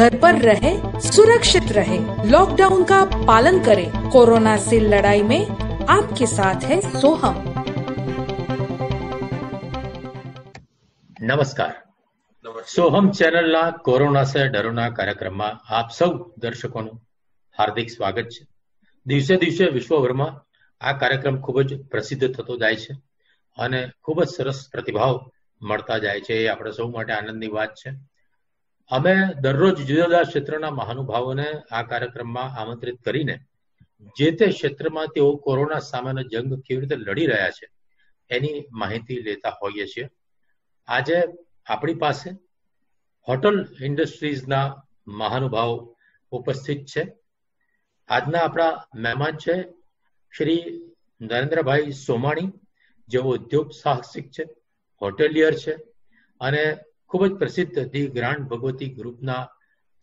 घर पर रहे, सुरक्षित रहे, लॉकडाउन का पालन करें। कोरोना से लड़ाई में आपके साथ है सोहम। નમસ્કાર. સોહમ ચેનલના કોરોના સે ડરોના કાર્યક્રમમાં આપ સૌ દર્શકોનું હાર્દિક સ્વાગત છે. દિવસે દિવસે વિશ્વભરમાં આ કાર્યક્રમ ખૂબ જ પ્રસિદ્ધ થતો જાય છે અને ખૂબ જ સરસ પ્રતિભાવ મળતા જાય છે. એ આપણે સૌ માટે આનંદની વાત છે. અમે દરરોજ જુદા જુદા ક્ષેત્રના મહાનુભાવોને આ કાર્યક્રમમાં આમંત્રિત કરીને જે તે ક્ષેત્રમાં તેઓ કોરોના સામેનો જંગ કેવી રીતે લડી રહ્યા છે એની માહિતી લેતા હોઈએ છીએ. આજે આપણી પાસે હોટલ ઇન્ડસ્ટ્રીઝના મહાનુભાવો ઉપસ્થિત છે. આજના આપણા મહેમાન છે શ્રી નરેન્દ્રભાઈ સોમાણી, જેઓ ઉદ્યોગ સાહસિક છે, હોટેલિયર છે અને ખૂબ જ પ્રસિદ્ધ ધી ગ્રાન્ડ ભગવતી ગ્રુપના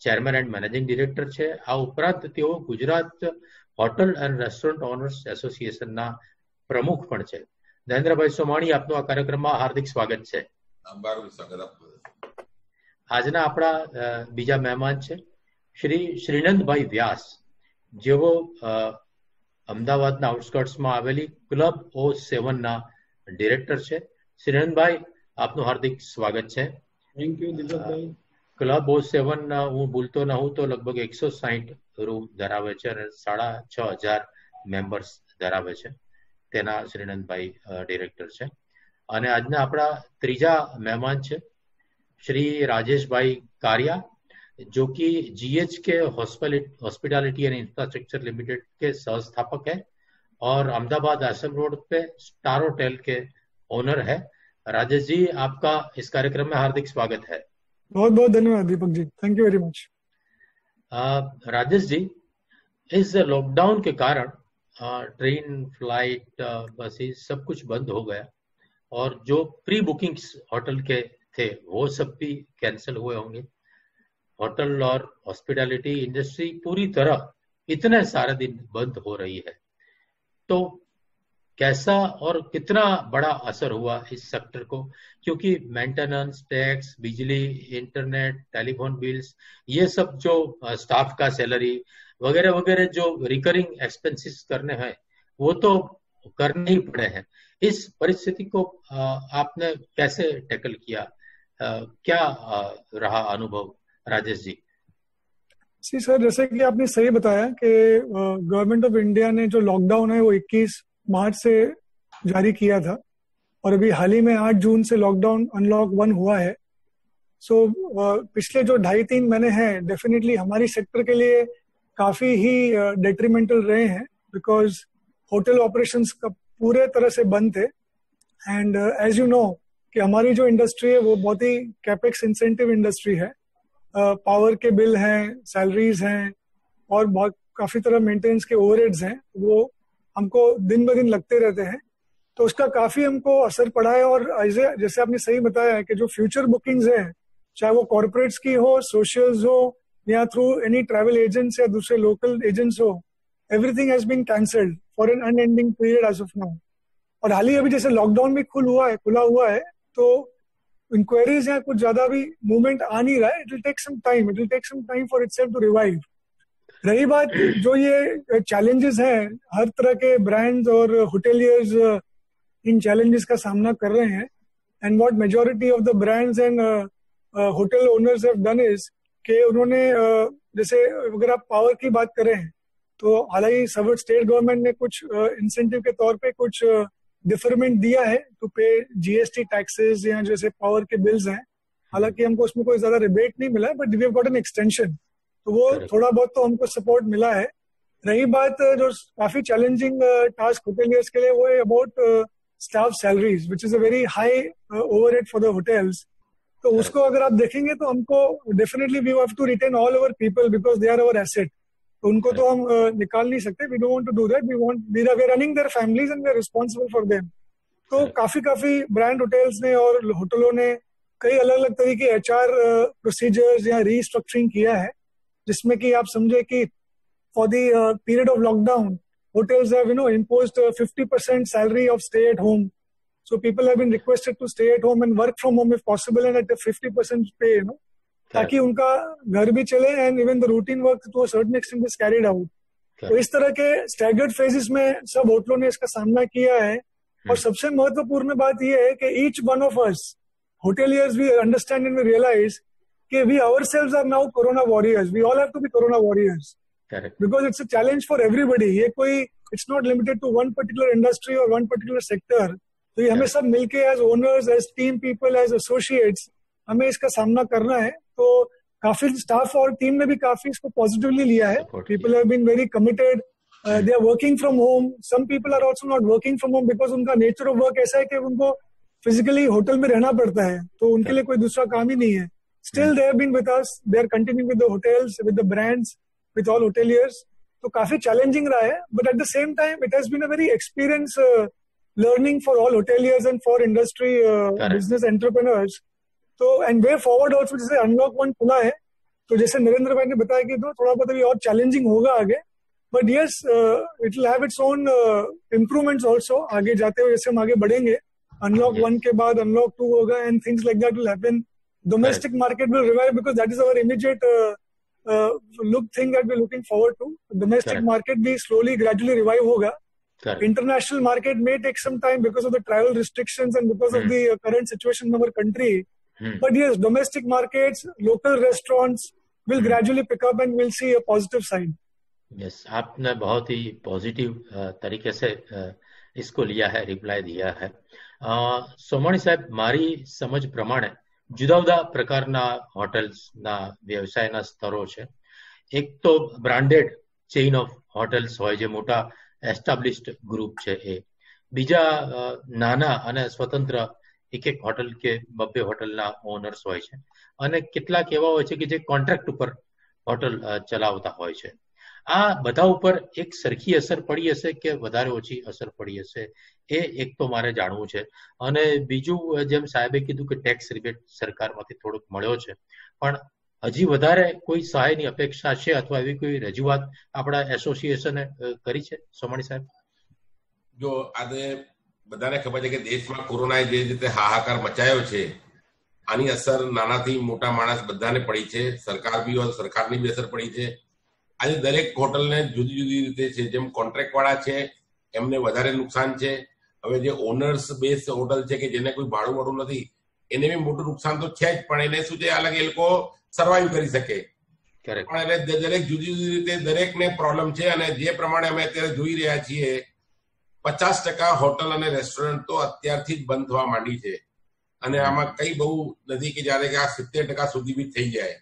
ચેરમેન એન્ડ મેનેજિંગ ડિરેક્ટર છે. આ ઉપરાંત તેઓ Gujarat hotel and restaurant owners એસોસિએશનના પ્રમુખ પણ છે. નરેન્દ્રભાઈ સોમાણી, આપનું આ કાર્યક્રમમાં હાર્દિક સ્વાગત છે. આજના આપણા બીજા મહેમાન છે શ્રી શ્રીનંદભાઈ વ્યાસ, જેઓ અમદાવાદના આઉટસ્કર્ટ્સમાં આવેલી ક્લબ O7 ના ડિરેક્ટર છે. શ્રીનંદભાઈ, આપનું હાર્દિક સ્વાગત છે. Thank you Deepakbhai. Club O7 હું ભૂલતો ન હું તો લગભગ 160 રૂમ ધરાવે છે અને 6,500 મેમ્બર્સ ધરાવે છે. તેના શ્રીનંદભાઈ ડિરેક્ટર છે. અને આજના આપણા ત્રીજા મહેમાન છે श्री राजेश भाई कारिया, जो कि GHK hospitality and infrastructure limited के सहस्थापक है और अहमदाबाद आश्रम रोड पे स्टार होटल के ओनर है. राजेश जी, आपका इस कार्यक्रम में हार्दिक स्वागत है. बहुत बहुत धन्यवाद Deepak ji, thank you very much. Rajesh ji, इस लॉकडाउन के कारण ट्रेन, फ्लाइट, बसेस सब कुछ बंद हो गया और जो प्री बुकिंग्स होटल के थे वो सब भी कैंसिल हुए होंगे. होटल और हॉस्पिटैलिटी इंडस्ट्री पूरी तरह इतने सारे दिन बंद हो रही है, तो कैसा और कितना बड़ा असर हुआ इस सेक्टर को? क्योंकि मेंटेनेंस, टैक्स, बिजली, इंटरनेट, टेलीफोन बिल्स, ये सब जो स्टाफ का सैलरी वगैरह वगैरह जो रिकरिंग एक्सपेंसेस करने हैं वो तो करने ही पड़े हैं. इस परिस्थिति को आपने कैसे टैकल किया? क्या रहा अनुभव राजेश जी? जी सर, जैसे कि आपने सही बताया कि गवर्नमेंट ऑफ इंडिया ने जो लॉकडाउन है वो 21 मार्च से जारी किया था और अभी हाल ही में 8 जून से लॉकडाउन अनलॉक 1 हुआ है. सो पिछले जो 2.5-3 महीने हैं डेफिनेटली हमारी सेक्टर के लिए काफी ही डेट्रीमेंटल रहे हैं, बिकॉज होटल ऑपरेशंस का पूरे तरह से बंद थे. एंड एज यू नो कि हमारी जो इंडस्ट्री है वो बहुत ही कैपेक्स इंसेंटिव इंडस्ट्री है. पावर के बिल हैं, सैलरीज हैं और बहुत काफी तरह मेंटेनेंस के ओवरहेड्स हैं, वो हमको दिन ब दिन लगते रहते हैं. तो उसका काफी हमको असर पड़ा है. और जैसे आपने सही बताया है कि जो फ्यूचर बुकिंग्स हैं, चाहे वो कॉर्पोरेट्स की हो, सोशल्स हो या थ्रू एनी ट्रैवल एजेंट्स या दूसरे लोकल एजेंट्स हो, everything has been cancelled for an unending period as of now. और हाल ही अभी जैसे लॉकडाउन भी खुला हुआ है तो इंक्वायरीज या कुछ ज्यादा भी मूवमेंट आ नहीं रहा है. It will take some time for itself to revive. रही बात जो ये चैलेंजेस हैं, हर तरह के ब्रांड्स और होटेलियर्स इन चैलेंजेस का सामना कर रहे हैं. And what majority of the brands and hotel owners have done is कि उन्होंने जैसे अगर आप पावर की बात करें तो हालांकि स्टेट गवर्नमेंट ने कुछ इंसेंटिव के तौर पे कुछ डिफरमेंट दिया है टू पे GST टैक्सेस या जैसे पावर के बिल्स हैं. हालांकि हमको उसमें कोई ज्यादा रिबेट नहीं मिला है, but we have got an extension, तो वो थोड़ा बहुत तो हमको सपोर्ट मिला है. रही बात जो काफी चैलेंजिंग टास्क होटेलियर्स के लिए, वो है about staff salaries which is a very high overhead for the hotels. तो उसको अगर आप देखेंगे तो हमको definitely we have to retain all our people because they are our asset. तो उनको तो हम निकाल नहीं सकते. We don't want to do that. We are running their families and we are responsible for them. तो काफी ब्रांड होटल्स ने और होटलों ने कई अलग अलग तरीके HR प्रोसीजर्स या रीस्ट्रक्चरिंग किया है, जिसमें कि आप समझे कि for the period of lockdown hotels have imposed 50% salary of stay at home. So people have been requested to stay at home and work from home if possible and at a 50% pay. ताकि उनका घर भी चले and even the routine work to a certain extent is carried out. तो इस तरह के staggered phases में सब होटलों ने इसका सामना किया है। और सबसे महत्वपूर्ण बात यह है कि each one of us hoteliers we understand and we realize कि we ourselves are now corona warriors. We all have to be corona warriors. Correct. Because it's a challenge for everybody. ये कोई it's not limited to one particular industry or one particular sector. तो ये हमें सब मिलके as owners, as team people, as associates हमें इसका सामना करना है। तो काफी स्टाफ और टीम ने भी काफी इसको पॉजिटिवली लिया है। People have been very committed. They are working from home. Some people are also not working from home because उनका nature of work ऐसा है कि उनको फिजिकली होटल में रहना पड़ता है, तो उनके लिए कोई दूसरा काम ही नहीं है। Still they have been with us, they are continuing with the hotels, with the brands, with all hoteliers. तो काफी चैलेंजिंग रहा है, but at the same time it has been a very experience learning for all hoteliers and for industry business entrepreneurs. तो and way forward also, जैसे unlock 1 खुला है, तो जैसे नरेंद्र भाई ने बताया कि तो थोड़ा बहुत अभी और चैलेंजिंग होगा आगे, but yes it will have its own improvements also आगे जाते हुए, जैसे हम आगे बढ़ेंगे। Unlock 1 के बाद Unlock 2 होगा and things like that will happen. Domestic market will revive because that is our immediate look thing that we're looking forward to. Domestic market भी slowly gradually revive होगा. International market may take some time because of the travel restrictions and because of the current situation in our country. But yes, domestic markets, local restaurants will gradually pick up and we'll see a positive side. Yes, आपने बहुत ही positive तरीके से इसको लिया है, reply दिया है। સોમાણી સાહેબ, મારી સમજ પ્રમાણે જુદા જુદા પ્રકારના હોટેલ્સના વ્યવસાયના સ્તરો છે. એક તો બ્રાન્ડેડ ચેઇન ઓફ હોટેલ્સ હોય, જે મોટા એસ્ટાબ્લિશ્ડ ગ્રુપ છે એ. બીજા નાના અને સ્વતંત્ર એક એક હોટલ કે બબ્બે હોટલના ઓનર્સ હોય છે, અને કેટલાક એવા હોય છે કે જે કોન્ટ્રાક્ટ ઉપર હોટલ ચલાવતા હોય છે. આ બધા ઉપર એક સરખી અસર પડી હશે કે વધારે ઓછી અસર પડી હશે, એ એક તો મારે જાણવું છે. અને બીજું, જેમ સાહેબે કીધું કે ટેક્સ રિબેટ સરકારમાંથી થોડુંક મળ્યો છે, પણ હજી વધારે કોઈ સહાયની અપેક્ષા છે અથવા એવી કોઈ રજૂઆત આપણા એસોસિએશને કરી છે? સોમાણી સાહેબ, જો આજે બધાને ખબર છે કે દેશમાં કોરોનાએ જે રીતે હાહાકાર મચાયો છે, આની અસર નાનાથી મોટા માણસ બધાને પડી છે. સરકાર બી હોય, સરકારની બી અસર પડી છે. આજે દરેક હોટલને જુદી જુદી રીતે છે. જેમ કોન્ટ્રાક્ટ વાળા છે એમને વધારે નુકસાન છે. હવે જે ઓનર્સ બેઝ હોટલ છે કે જેને કોઈ ભાડું વાળું નથી, એને બી મોટું નુકસાન તો છે જ, પણ એને શું છે, અલગ એ લોકો સર્વાઈવ કરી શકે. પણ એટલે દરેક જુદી જુદી રીતે દરેકને પ્રોબ્લેમ છે. અને જે પ્રમાણે અમે અત્યારે જોઈ રહ્યા છીએ, 50% હોટલ અને રેસ્ટોરન્ટ તો અત્યારથી જ બંધ થવા માંડી છે. અને આમાં કઈ બહુ નથી કે જયારે કે આ 70% સુધી બી થઈ જાય.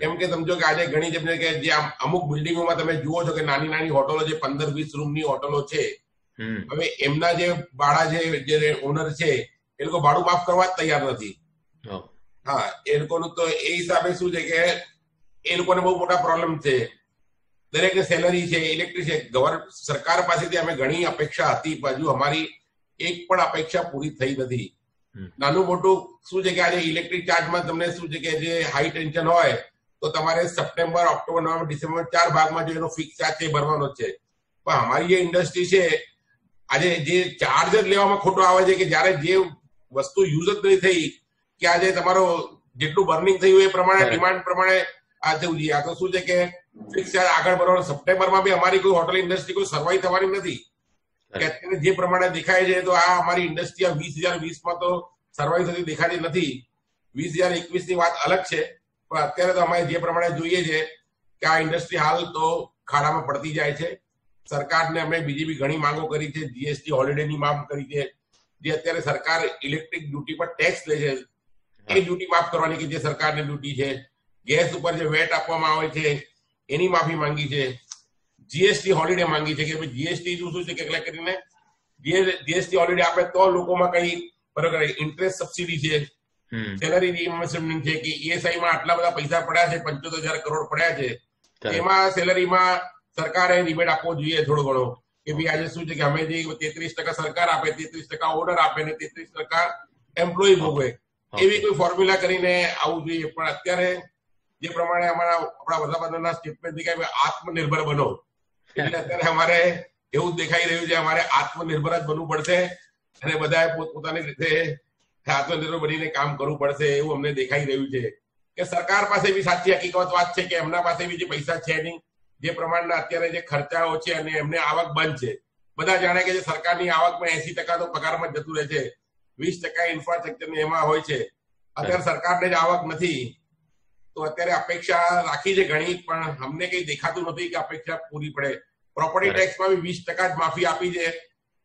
એમ કે સમજો કે આજે ઘણી જગ્યાએ કે જે અમુક બિલ્ડિંગોમાં તમે જુઓ છો કે નાની નાની હોટલો, જે 15-20 રૂમની હોટલો છે, હવે એમના જે ભાડા જે ઓનર છે એ લોકો ભાડું માફ કરવા જ તૈયાર નથી. હા, એ લોકોનું તો એ હિસાબે શું છે કે એ લોકોને બહુ મોટા પ્રોબ્લેમ છે. દરેકને સેલરી છે, ઇલેક્ટ્રિક છે. સરકાર પાસેથી અમે ઘણી અપેક્ષા હતી, હજુ અમારી એક પણ અપેક્ષા પૂરી થઈ નથી. નાનું મોટું શું છે કે આજે ઇલેક્ટ્રિક ચાર્જમાં તમને શું છે કે જે હાઈ ટેન્શન હોય તો તમારે સપ્ટેમ્બર, ઓક્ટોબર, નવેમ્બર, ડિસેમ્બર 4 ભાગમાં જો એનો ફિક્સ ચાર્જ છે ભરવાનો છે. પણ અમારી જે ઇન્ડસ્ટ્રી છે, આજે જે ચાર્જ જ લેવામાં ખોટો આવે છે કે જયારે જે વસ્તુ યુઝ જ નહીં થઈ, કે આજે તમારો જેટલું બર્નિંગ થયું એ પ્રમાણે ડિમાન્ડ પ્રમાણે આ થવું જોઈએ. આ તો શું છે કે ફિક્સ ચાર્જ આગળ ભરવાનો. સપ્ટેમ્બરમાં બી અમારી કોઈ હોટલ ઇન્ડસ્ટ્રી કોઈ સર્વાઈવ થવાની નથી. કે અત્યારે જે પ્રમાણે દેખાય છે, તો આ અમારી ઇન્ડસ્ટ્રી 20,020માં તો સર્વાઈવ થતી દેખાતી નથી. 20,021ની વાત અલગ છે, પણ અત્યારે તો અમારે જે પ્રમાણે જોઈએ છે કે આ ઇન્ડસ્ટ્રી હાલ તો ખાડામાં પડતી જાય છે. સરકારને અમે બીજી બી ઘણી માંગો કરી છે. જીએસટી હોલિડેની માંગ કરી છે. જે અત્યારે સરકાર ઇલેક્ટ્રિક ડ્યુટી પર ટેક્સ લે છે, એ ડ્યુટી માફ કરવાની કે જે સરકારની ડ્યુટી છે. ગેસ ઉપર જે વેટ આપવામાં આવે છે એની માફી માંગી છે. જીએસટી હોલિડે માંગી છે કે જીએસટી શું છે કે કરીને જીએસટી હોલિડે આપે તો લોકોમાં કઈ બરોબર. ઇન્ટરેસ્ટ સબસિડી છે, સેલરી રિઇન્વેસ્ટમેન્ટ છે, કે ઈએસઆઈ માં આટલા બધા પૈસા પડ્યા છે, 75,000 કરોડ પડ્યા છે, એમાં સેલરીમાં સરકારે રિબેટ આપવો જોઈએ થોડો ઘણો. કે ભાઈ આજે શું છે કે અમે જે 33% સરકાર આપે, 33% ઓનર આપે ને 33% એમ્પ્લોય ભોગવે, એવી કોઈ ફોર્મ્યુલા કરીને આવવું જોઈએ. પણ અત્યારે જે પ્રમાણે આપણા વડાપ્રધાનના સ્ટેટમેન્ટ દેખાય, આત્મનિર્ભર બનો, એટલે અત્યારે અમારે એવું દેખાઈ રહ્યું છે અમારે આત્મનિર્ભર જ બનવું પડશે અને બધાએ પોતપોતાની રીતે આત્મનિર્ભર બનીને કામ કરવું પડશે એવું અમને દેખાઈ રહ્યું છે. કે સરકાર પાસે બી સાચી હકીકત વાત છે કે એમના પાસે બી જે પૈસા છે નહીં, જે પ્રમાણના અત્યારે જે ખર્ચાઓ છે અને એમને આવક બંધ છે. બધા જાણે કે જે સરકારની આવકમાં 80% તો પગારમાં જતું રહે છે, 20% ઇન્ફ્રાસ્ટ્રક્ચરની એમાં હોય છે. અત્યારે સરકારને જ આવક નથી, તો અત્યારે અપેક્ષા રાખી છે ઘણી, પણ અમને કઈ દેખાતું નથી કે અપેક્ષા પૂરી પડે. પ્રોપર્ટી ટેક્સમાં બી 20% જ માફી આપી છે.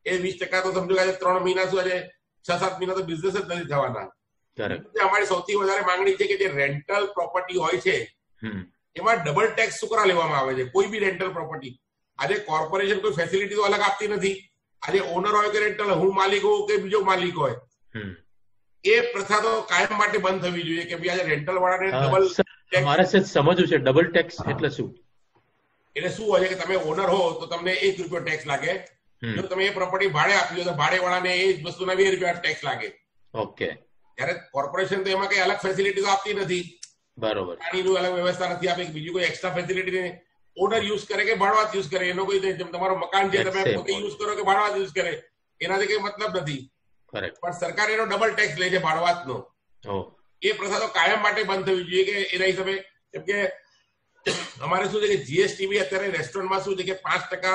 એ 20% તો સમજો કે 3 મહિના શું છે, 6-7 મહિના તો બિઝનેસ જ નથી થવાના. અમારી સૌથી વધારે માંગણી છે કે જે રેન્ટલ પ્રોપર્ટી હોય છે એમાં ડબલ ટેક્સ શું કરવા લેવામાં આવે છે? કોઈ બી રેન્ટલ પ્રોપર્ટી, આજે કોર્પોરેશન કોઈ ફેસિલિટી તો અલગ આપતી નથી. આજે ઓનર હોય કે રેન્ટલ, હું માલિક હોઉં કે બીજો માલિક હોય, એ પ્રથા તો કાયમ માટે બંધ થવી જોઈએ કે આજે રેન્ટલ વાળાને ડબલ ટેક્સ. મારે સમજવું છે ડબલ ટેક્સ એટલે શું? એટલે શું હોય છે કે તમે ઓનર હો તો તમને ₹1 ટેક્સ લાગે, જો તમે એ પ્રોપર્ટી ભાડે આપી તો ભાડે વાળાને એ જ વસ્તુના ₹2 ટેક્સ લાગે. ઓકે. ત્યારે કોર્પોરેશન તો એમાં કઈ અલગ ફેસિલિટી તો આપતી નથી. બરોબર. પાણીનું અલગ વ્યવસ્થા નથી આપી, બીજી કોઈ એક્સ્ટ્રા ફેસિલિટી ઓનર યુઝ કરે કે ભાડવાત યુઝ કરે એનો કોઈ, જેમ તમારું મકાન છે તમે પોતે યુઝ કરો કે ભાડવાત યુઝ કરે એનાથી કઈ મતલબ નથી. પણ સરકાર એનો ડબલ ટેક્સ લે છે ભાડવાતનો. એ પ્રથા તો કાયમ માટે બંધ થવી જોઈએ કે એના હિસાબે. કેમ કે અમારે શું છે કે જીએસટી બી અત્યારે રેસ્ટોરન્ટમાં શું છે કે 5%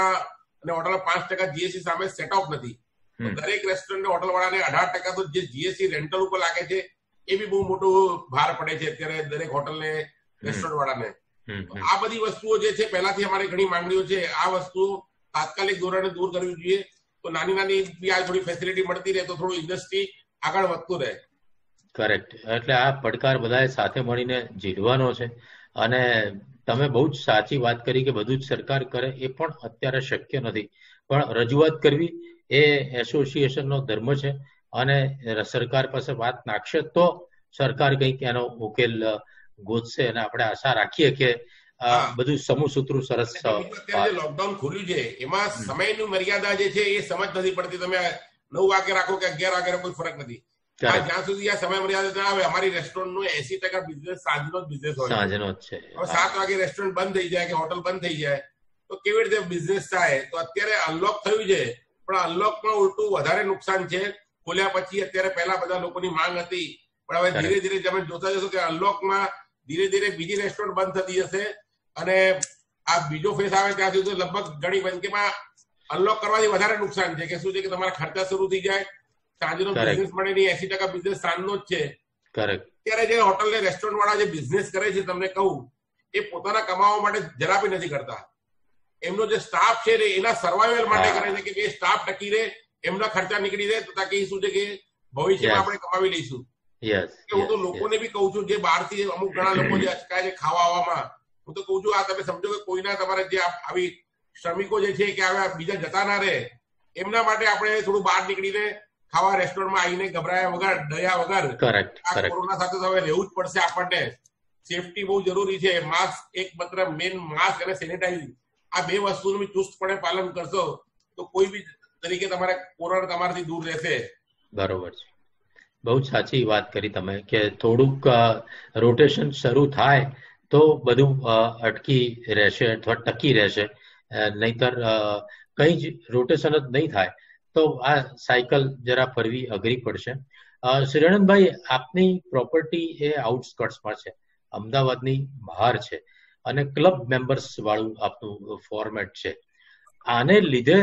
અને હોટલમાં 5% જીએસટી સામે સેટ ઓફ નથી. દરેક રેસ્ટોરન્ટ હોટલ વાળાને 18% તો જે જીએસટી રેન્ટલ ઉપર લાગે છે એ બી બહુ મોટું ભાર પડે છે અત્યારે દરેક હોટલ ને રેસ્ટોરન્ટ વાળાને. આ બધી વસ્તુઓ જે છે પહેલાથી અમારી ઘણી માંગણીઓ છે, આ વસ્તુ તાત્કાલિક ધોરણે દૂર કરવી જોઈએ. તો નાની નાની બી આ થોડી ફેસિલિટી મળતી રહે તો થોડું ઇન્ડસ્ટ્રી આગળ વધતું રહે. કરેક્ટ. એટલે આ પડકાર બધાએ સાથે મળીને ઝીલવાનો છે. અને તમે બહુ જ સાચી વાત કરી કે બધું જ સરકાર કરે એ પણ અત્યારે શક્ય નથી, પણ રજૂઆત કરવી એ એસોસિએશનનો ધર્મ છે. અને સરકાર પાસે વાત નાખશે તો સરકાર કંઈક એનો ઉકેલ ગોતશે અને આપણે આશા રાખીએ કે બધું સમૂહ સૂત્રું સરસ. અત્યારે જે લોકડાઉન ખુલ્યું છે એમાં સમયની મર્યાદા જે છે એ સમજ નથી પડતી. તમે 9 વાગે રાખો કે 11 વાગે કોઈ ફરક નથી. જ્યાં સુધી આ સમય મર્યાદા ના આવે, અમારી રેસ્ટોરન્ટ નું 80% બિઝનેસ સાંજનો જ બિઝનેસ હોય, સાંજનો જ છે. હવે 7 વાગે રેસ્ટોરન્ટ બંધ થઈ જાય કે હોટલ બંધ થઈ જાય તો કેવી રીતે બિઝનેસ થાય? તો અત્યારે અનલોક થયું છે, પણ અનલોકમાં ઉલટું વધારે નુકસાન છે. ખોલ્યા પછી અત્યારે પહેલા બધા લોકોની માંગ હતી, પણ હવે ધીરે ધીરે તમે જોતા જશો કે અનલોકમાં ધીરે ધીરે બીજી રેસ્ટોરન્ટ બંધ થતી જશે અને આ બીજો ફેસ આવે ત્યાં સુધી લગભગ ઘણી બંધીમાં અનલોક કરવાથી વધારે નુકસાન છે. કે શું છે કે તમારા ખર્ચા શરૂ થઈ જાય, સાંજનો બિઝનેસ મળે નહીં, 80% બિઝનેસ સાંજનો જ છે. અત્યારે જે હોટલ ને રેસ્ટોરન્ટ વાળા જે બિઝનેસ કરે છે તમને કહું, એ પોતાના કમાવા માટે જરા બી નથી કરતા. એમનો જે સ્ટાફ છે એના સર્વાઈવલ માટે કરે છે કે એ સ્ટાફ ટકી રહે, એમના ખર્ચા નીકળી રહે, તો તાકી શું છે કે ભવિષ્યમાં આપણે કમાવી લઈશું. હું તો લોકોને બી કહું છું જે બહારથી અમુક ઘણા લોકો જે અચકાય છે ખાવા આવવામાં, હું તો કહું છું આ તમે સમજો કે કોઈના તમારે જે આવી શ્રમિકો જે છે કે હવે બીજા જતા ના રહે, એમના માટે આપણે થોડું બહાર નીકળીને ખાવા રેસ્ટોરન્ટમાં આવીને ગભરાયા વગર, ડર્યા વગર, આ કોરોના સાથે તો હવે રહેવું જ પડશે આપણને. સેફટી બહુ જરૂરી છે. માસ્ક એક માત્ર મેન માસ્ક અને સેનિટાઈઝિંગ, આ 2 વસ્તુનું બી ચુસ્તપણે પાલન કરશો તો કોઈ બી તરીકે તમારે કોરોના તમારાથી દૂર રહેશે. બરોબર છે. બહુ જ સાચી વાત કરી તમે કે થોડુંક રોટેશન શરૂ થાય તો બધું અટકી રહેશે અથવા ટકી રહેશે, નહીતર કઈ જ રોટેશન જ નહીં થાય તો આ સાયકલ જરા ફરવી અઘરી પડશે. શ્રીણંદભાઈ, આપની પ્રોપર્ટી એ આઉટસ્કર્ટ્સમાં છે, અમદાવાદની બહાર છે અને ક્લબ મેમ્બર્સ વાળું આપનું ફોર્મેટ છે. આને લીધે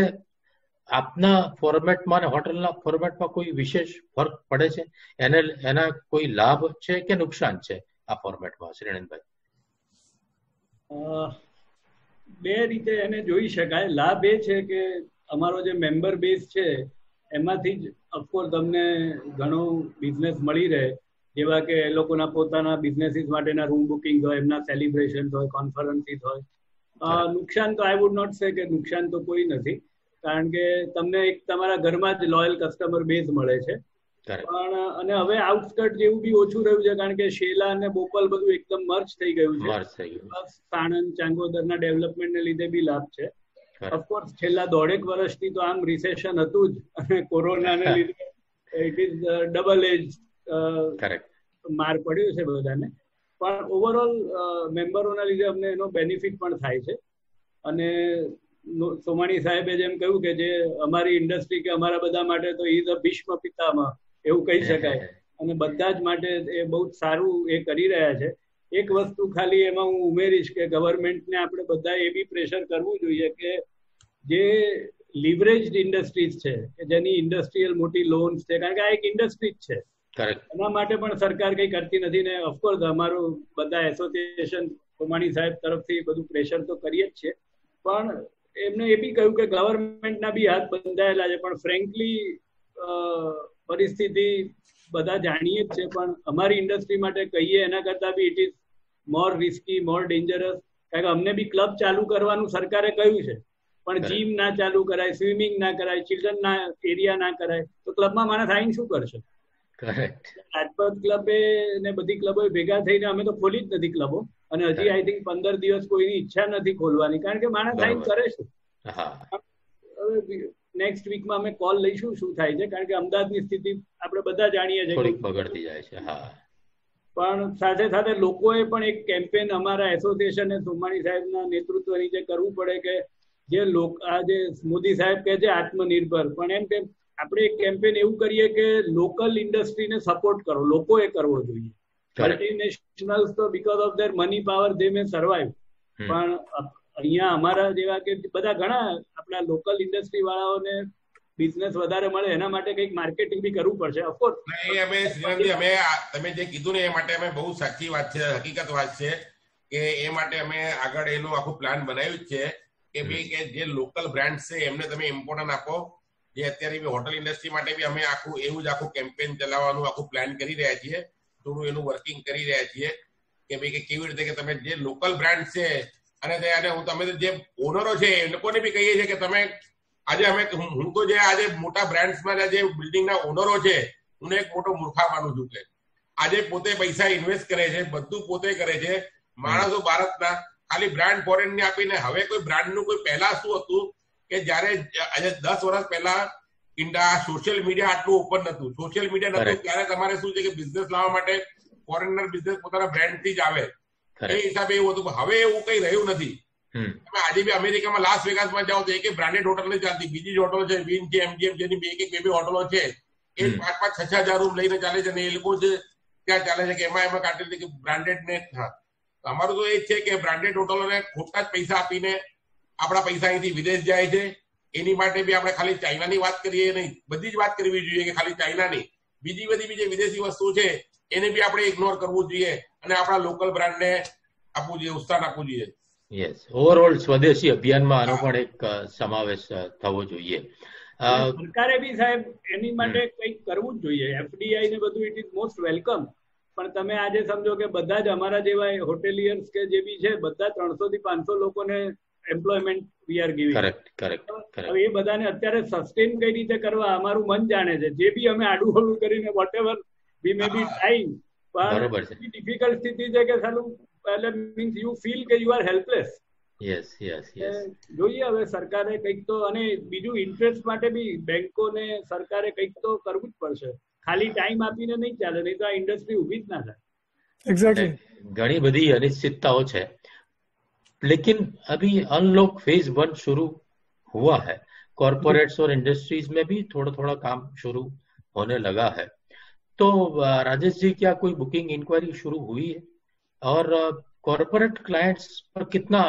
આપના ફોર્મેટમાં અને હોટલના ફોર્મેટમાં કોઈ વિશેષ ફરક પડે છે? એના કોઈ લાભ છે કે નુકસાન છે આ ફોર્મેટમાં, શ્રીણંદભાઈ? 2 રીતે એને જોઈ શકાય. લાભ એ છે કે અમારો જે મેમ્બર બેઝ છે એમાંથી જ ઓફકોર્સ તમને ઘણું બિઝનેસ મળી રહે, જેવા કે એ લોકોના પોતાના બિઝનેસીસ માટેના રૂમ બુકિંગ હોય, એમના સેલિબ્રેશન હોય, કોન્ફરન્સીસ હોય. નુકસાન તો આઈ વુડ નોટ સે કે નુકસાન તો કોઈ નથી, કારણ કે તમને એક તમારા ઘરમાં જ લોયલ કસ્ટમર બેઝ મળે છે. પણ અને હવે આઉટસ્કર્ટ જેવું બી ઓછું રહ્યું છે, કારણ કે શેલા અને બોપલ બધું એકદમ મર્જ થઈ ગયું છે. સાણંદ, ચાંગોદરના ડેવલપમેન્ટને લીધે બી લાભ છે. ઓફકોર્સ છેલ્લા 1.5 વર્ષથી તો આમ રિસેશન હતું જ, અને કોરોનાને લીધે ઇટ ઇઝ ડબલ એજ માર પડ્યો છે બધાને. પણ ઓવરઓલ મેમ્બરોના લીધે અમને એનો બેનિફિટ પણ થાય છે. અને સોમાણી સાહેબે જેમ કહ્યું કે જે અમારી ઇન્ડસ્ટ્રી કે અમારા બધા માટે તો ઇઝ અ ભીષ્મ પિતામહ એવું કહી શકાય, અને બધા જ માટે એ બહુ સારું એ કરી રહ્યા છે. એક વસ્તુ ખાલી એમાં હું ઉમેરીશ કે ગવર્મેન્ટને આપણે બધા એ બી પ્રેશર કરવું જોઈએ કે જે લિવરેજ્ડ ઇન્ડસ્ટ્રીઝ છે કે જેની ઇન્ડસ્ટ્રીયલ મોટી લોન્સ છે, કારણ કે આ એક ઇન્ડસ્ટ્રી જ છે, એના માટે પણ સરકાર કઈ કરતી નથી. ને ઓફકોર્સ અમારું બધા એસોસિએશન સોમાણી સાહેબ તરફથી બધું પ્રેશર તો કરીએ જ છે, પણ એમને એ બી કહ્યું કે ગવર્મેન્ટના બી હાથ બંધાયેલા છે, પણ ફ્રેન્કલી પરિસ્થિતિ બધા જાણીએ જ છે, પણ અમારી ઇન્ડસ્ટ્રી માટે કહીએ એના કરતા be it is more risky, more dangerous. કારણ કે અમને બી ક્લબ ચાલુ કરવાનું સરકારે કહ્યું છે, પણ જીમ ના ચાલુ કરાય, સ્વિમિંગ ના કરાય, ચિલ્ડ્રન ના એરિયા ના કરાય, તો ક્લબમાં માણસ આવીને શું કરશે? રાજપથ ક્લબે ને બધી ક્લબો ભેગા થઈને અમે તો ખોલી જ નથી ક્લબો, અને હજી આઈ થિંક 15 દિવસ કોઈની ઈચ્છા નથી ખોલવાની, કારણ કે માણસ આવીને કરે છે. હવે નેક્સ્ટ વીકમાં અમે કોલ લઈશું શું થાય છે, કારણ કે અમદાવાદની સ્થિતિ આપણે બધા જાણીએ છીએ બગડતી જાય છે. પણ સાથે સાથે લોકોએ પણ એક કેમ્પેન અમારા એસોસિએશન સોમાણી સાહેબના નેતૃત્વ નીચે કરવું પડે કે જે આ જે મોદી સાહેબ કહે છે આત્મનિર્ભર, પણ એમ કે આપણે એક કેમ્પેન એવું કરીએ કે લોકલ ઇન્ડસ્ટ્રીને સપોર્ટ કરો, લોકોએ કરવો જોઈએ. મલ્ટીનેશનલ્સ તો because of their money power they May survive, પણ અહીંયા અમારા જેવા કે બધા ઘણા આપણા લોકલ ઇન્ડસ્ટ્રી વાળાઓને બિઝનેસ વધારે મળે એના માટે કંઈક માર્કેટિંગ બી કરવું પડશે. ઓફકોર્સ અમે તમે જે કીધું ને એ માટે અમે બહુ સાચી વાત છે, હકીકત વાત છે કે એ માટે અમે આગળ એનું આખું પ્લાન બનાવ્યું છે કે ભાઈ કે જે લોકલ બ્રાન્ડ છે એમને તમે ઇમ્પોર્ટન્સ આપો. જે અત્યારે હોટલ ઇન્ડસ્ટ્રી માટે બી અમે આખું એવું જ આખું કેમ્પેન ચલાવવાનું આખું પ્લાન કરી રહ્યા છીએ, થોડું એનું વર્કિંગ કરી રહ્યા છીએ કે ભાઈ કે કેવી રીતે કે તમે જે લોકલ બ્રાન્ડ છે અને તમે જે ઓનરો છે એ લોકોને બી કહીએ છીએ કે તમે આજે હું તો જે આજે મોટા બ્રાન્ડ્સમાં જે બિલ્ડિંગના ઓનરો છે હું એક મોટો મૂર્ખા માનું છું કે આજે પોતે પૈસા ઇન્વેસ્ટ કરે છે, બધું પોતે કરે છે. માણસો ભારતના ખાલી બ્રાન્ડ ફોરેન ને આપીને હવે કોઈ બ્રાન્ડનું કોઈ પહેલા શું હતું કે જયારે આજે 10 વર્ષ પહેલા ઇન્ડિયા સોશિયલ મીડિયા આટલું ઓપન નતું, સોશિયલ મીડિયા નતું, ત્યારે તમારે શું છે કે બિઝનેસ લાવવા માટે ફોરેનર બિઝનેસ પોતાના બ્રાન્ડ થી જ આવે, એ હિસાબે એવું હતું. હવે એવું કઈ રહ્યું નથી. તમે આજે બી અમેરિકામાં લાસ વેગાસમાં જાઓ તો એક બ્રાન્ડેડ હોટલ નથી ચાલતી, બીજી જ હોટલો છે, વિન છે, એમજીએમ જેની બે હોટલો છે, એ 5,000-6,000 રૂમ લઈને ચાલે છે, અને એ લોકો જ ત્યાં ચાલે છે કે એમાં કાઢેલી કે બ્રાન્ડેડ ને. અમારું તો એ જ છે કે બ્રાન્ડેડ હોટલોને ખોટા જ પૈસા આપીને આપણા પૈસા અહીંથી વિદેશ જાય છે. એની માટે બી આપણે ખાલી ચાઇનાની વાત કરીએ નહીં, બધી જ વાત કરવી જોઈએ કે ખાલી ચાઇનાની, બીજી બધી બી જે વિદેશી વસ્તુ છે એને બી આપણે ઇગ્નોર કરવું જોઈએ અને આપણા લોકલ બ્રાન્ડને આપવું જોઈએ, ઉત્સાહ આપવું જોઈએ. યસ, ઓવરઓલ સ્વદેશી અભિયાનમાં આનો પણ એક સમાવેશ થવો જોઈએ. સરકારે બી સાહેબ એની માટે કંઈક કરવું જ જોઈએ. એફડીઆઈ ને બધું ઇટ ઇઝ મોસ્ટ વેલકમ, પણ તમે આજે સમજો કે બધા જ અમારા જેવા હોટેલિયર્સ કે જે બી છે બધા 300 થી 500 લોકોને employment we are giving. Correct. હવે એ બધાને અત્યારે સસ્ટેન કઈ રીતે કરવા અમારું મન જાણે છે. જે બી અમે આડું હળું કરીને વોટ એવર વી મે બી ટ્રાઇંગ, પણ ડિફિકલ્ટ સ્થિતિ છે કે સાલું મીન્સ યુ ફીલ કે યુ આર હેલ્પલેસ. યસ. જોઈએ હવે સરકારે કંઈક તો, અને બીજું ઇન્ટરેસ્ટ માટે બી બેંકોને સરકારે કંઈક તો કરવું જ પડશે. ખાલી ટાઈમ આપીને નહીં ચાલે, નહીં તો આ ઇન્ડસ્ટ્રી ઉભી જ ના થાય. एग्जैक्टली घनी बड़ी अनिश्चितताओं है, लेकिन अभी अनलॉक फेज 1 शुरू हुआ है. कॉरपोरेट्स और इंडस्ट्रीज में भी थोड़ा थोड़ा काम शुरू होने लगा है. तो राजेश जी, क्या कोई बुकिंग इंक्वायरी शुरू हुई है और कॉरपोरेट क्लाइंट्स पर कितना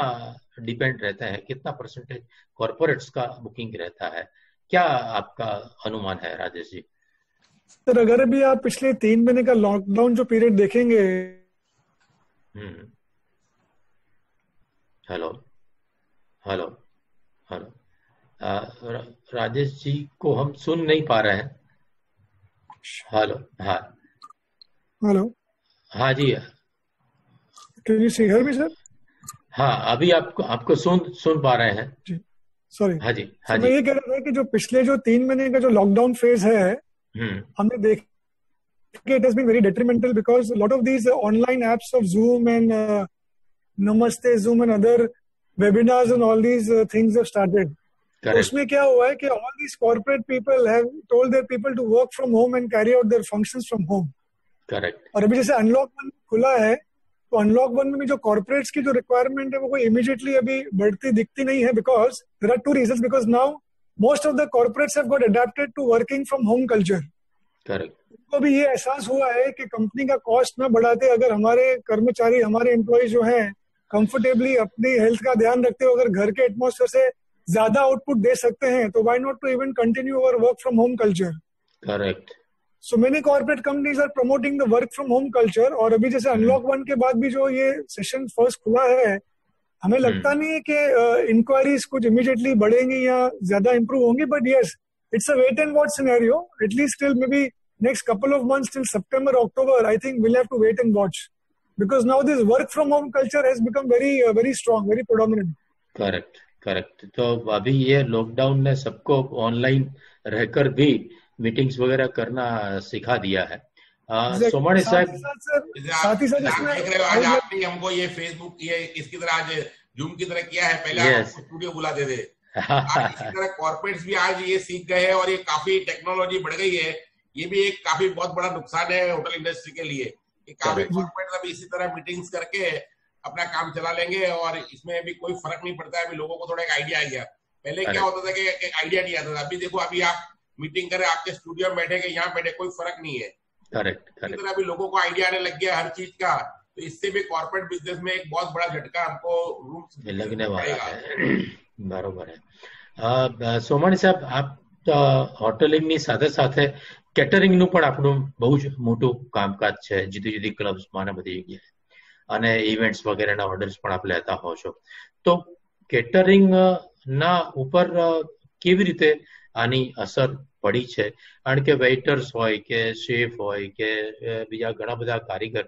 डिपेंड रहता है, कितना परसेंटेज कॉरपोरेट्स का बुकिंग रहता है, क्या आपका अनुमान है राजेश जी? सर, अगर अभी आप पिछले 3 महीने का लॉकडाउन जो पीरियड देखेंगे. हेलो राजेश जी को हम सुन नहीं पा रहे हैं. हेलो हाँ जी, can you see hear me sir? हाँ, अभी आपको सुन पा रहे हैं जी. सॉरी. हाँ जी. मैं ये कह रहा था कि जो पिछले जो 3 महीने का जो लॉकडाउन फेज है, हमने देखा कि it has been very detrimental because a lot of these online apps of Zoom and Namaste Zoom and other webinars and all these things have started. तो उसमें क्या हुआ है कि all these corporate people have told their people to work from home and carry out their functions from home. Correct. और अभी जैसे unlock 1 खुला है, तो अनलॉक 1 में भी जो कॉर्पोरेट्स की जो रिक्वायरमेंट है वो कोई इमीडिएटली अभी बढ़ती दिखती नहीं है, because there are 2 reasons. Because now most of the corporates have got adapted to working from home culture. Correct. तो भी ये एहसास हुआ है कि कंपनी का कॉस्ट ना बढ़ाते, अगर हमारे कर्मचारी, हमारे एम्प्लॉय जो हैं कंफर्टेबली अपनी हेल्थ का ध्यान रखते हो, अगर घर के एटमॉस्फेयर से ज्यादा आउटपुट दे सकते हैं, तो why not to even continue our work from home culture. Correct. So many corporate companies are promoting the work from home culture. और अभी जैसे अनलॉक 1 के बाद भी जो ये सेशन फर्स्ट खुला है, हमें लगता नहीं है कि इंक्वायरीज कुछ इमीडिएटली बढ़ेंगी या ज्यादा इंप्रूव होंगी, but yes, it's a wait and watch scenario, at least till maybe next couple of months till September, October. I think we'll have to wait and watch, because now this work from home culture has become very strong, very predominant. Correct correct. तो अभी ये lockdown ने सबको online रहकर भी meetings वगैरह करना सिखा दिया है। सोमानी साहब, साथ ही साथ आज आपने हमको ये फेसबुक ये इसकी तरह आज जूम की तरह किया है, पहले आप स्टूडियो बुलाते थे। आज इसी तरह कॉर्पोरेट्स भी आज ये सीख गए हैं और ये काफी टेक्नोलॉजी बढ़ गई है। ये भी एक काफी बहुत बड़ा नुकसान है होटल इंडस्ट्री के लिए कि काफी कॉर्पोरेट अब इसी तरह मीटिंग्स करके अपना काम चला लेंगे और इसमें भी कोई फर्क नहीं पड़ता है। अभी लोगों को थोड़ा एक आइडिया आ गया। पहले क्या होता था कि एक आइडिया नहीं आता था। अभी देखो, अभी आप मीटिंग करें, आपके स्टूडियो में बैठे के यहाँ बैठे, कोई फर्क नहीं है। करेक्ट। इसी तरह अभी लोगों को आइडिया आने लग गया हर चीज का, तो इससे भी कॉर्पोरेट बिजनेस में एक बहुत बड़ा झटका हमको रूम लगने वाला है। बरोबर है। सोमानी साहब, आप હોટેલિંગની સાથે સાથે કેટરિંગનું પણ આપણું બહુ જ મોટું કામકાજ છે, જુદી જુદી ક્લબ્સમાં અને બધી જગ્યાએ, અને ઇવેન્ટ્સ વગેરેના ઓર્ડર્સ પણ આપ લેતા હો છો, તો કેટરિંગના ઉપર કેવી રીતે આની અસર પડી છે? કારણ કે વેઇટર્સ હોય કે શેફ હોય કે બીજા ઘણા બધા કારીગર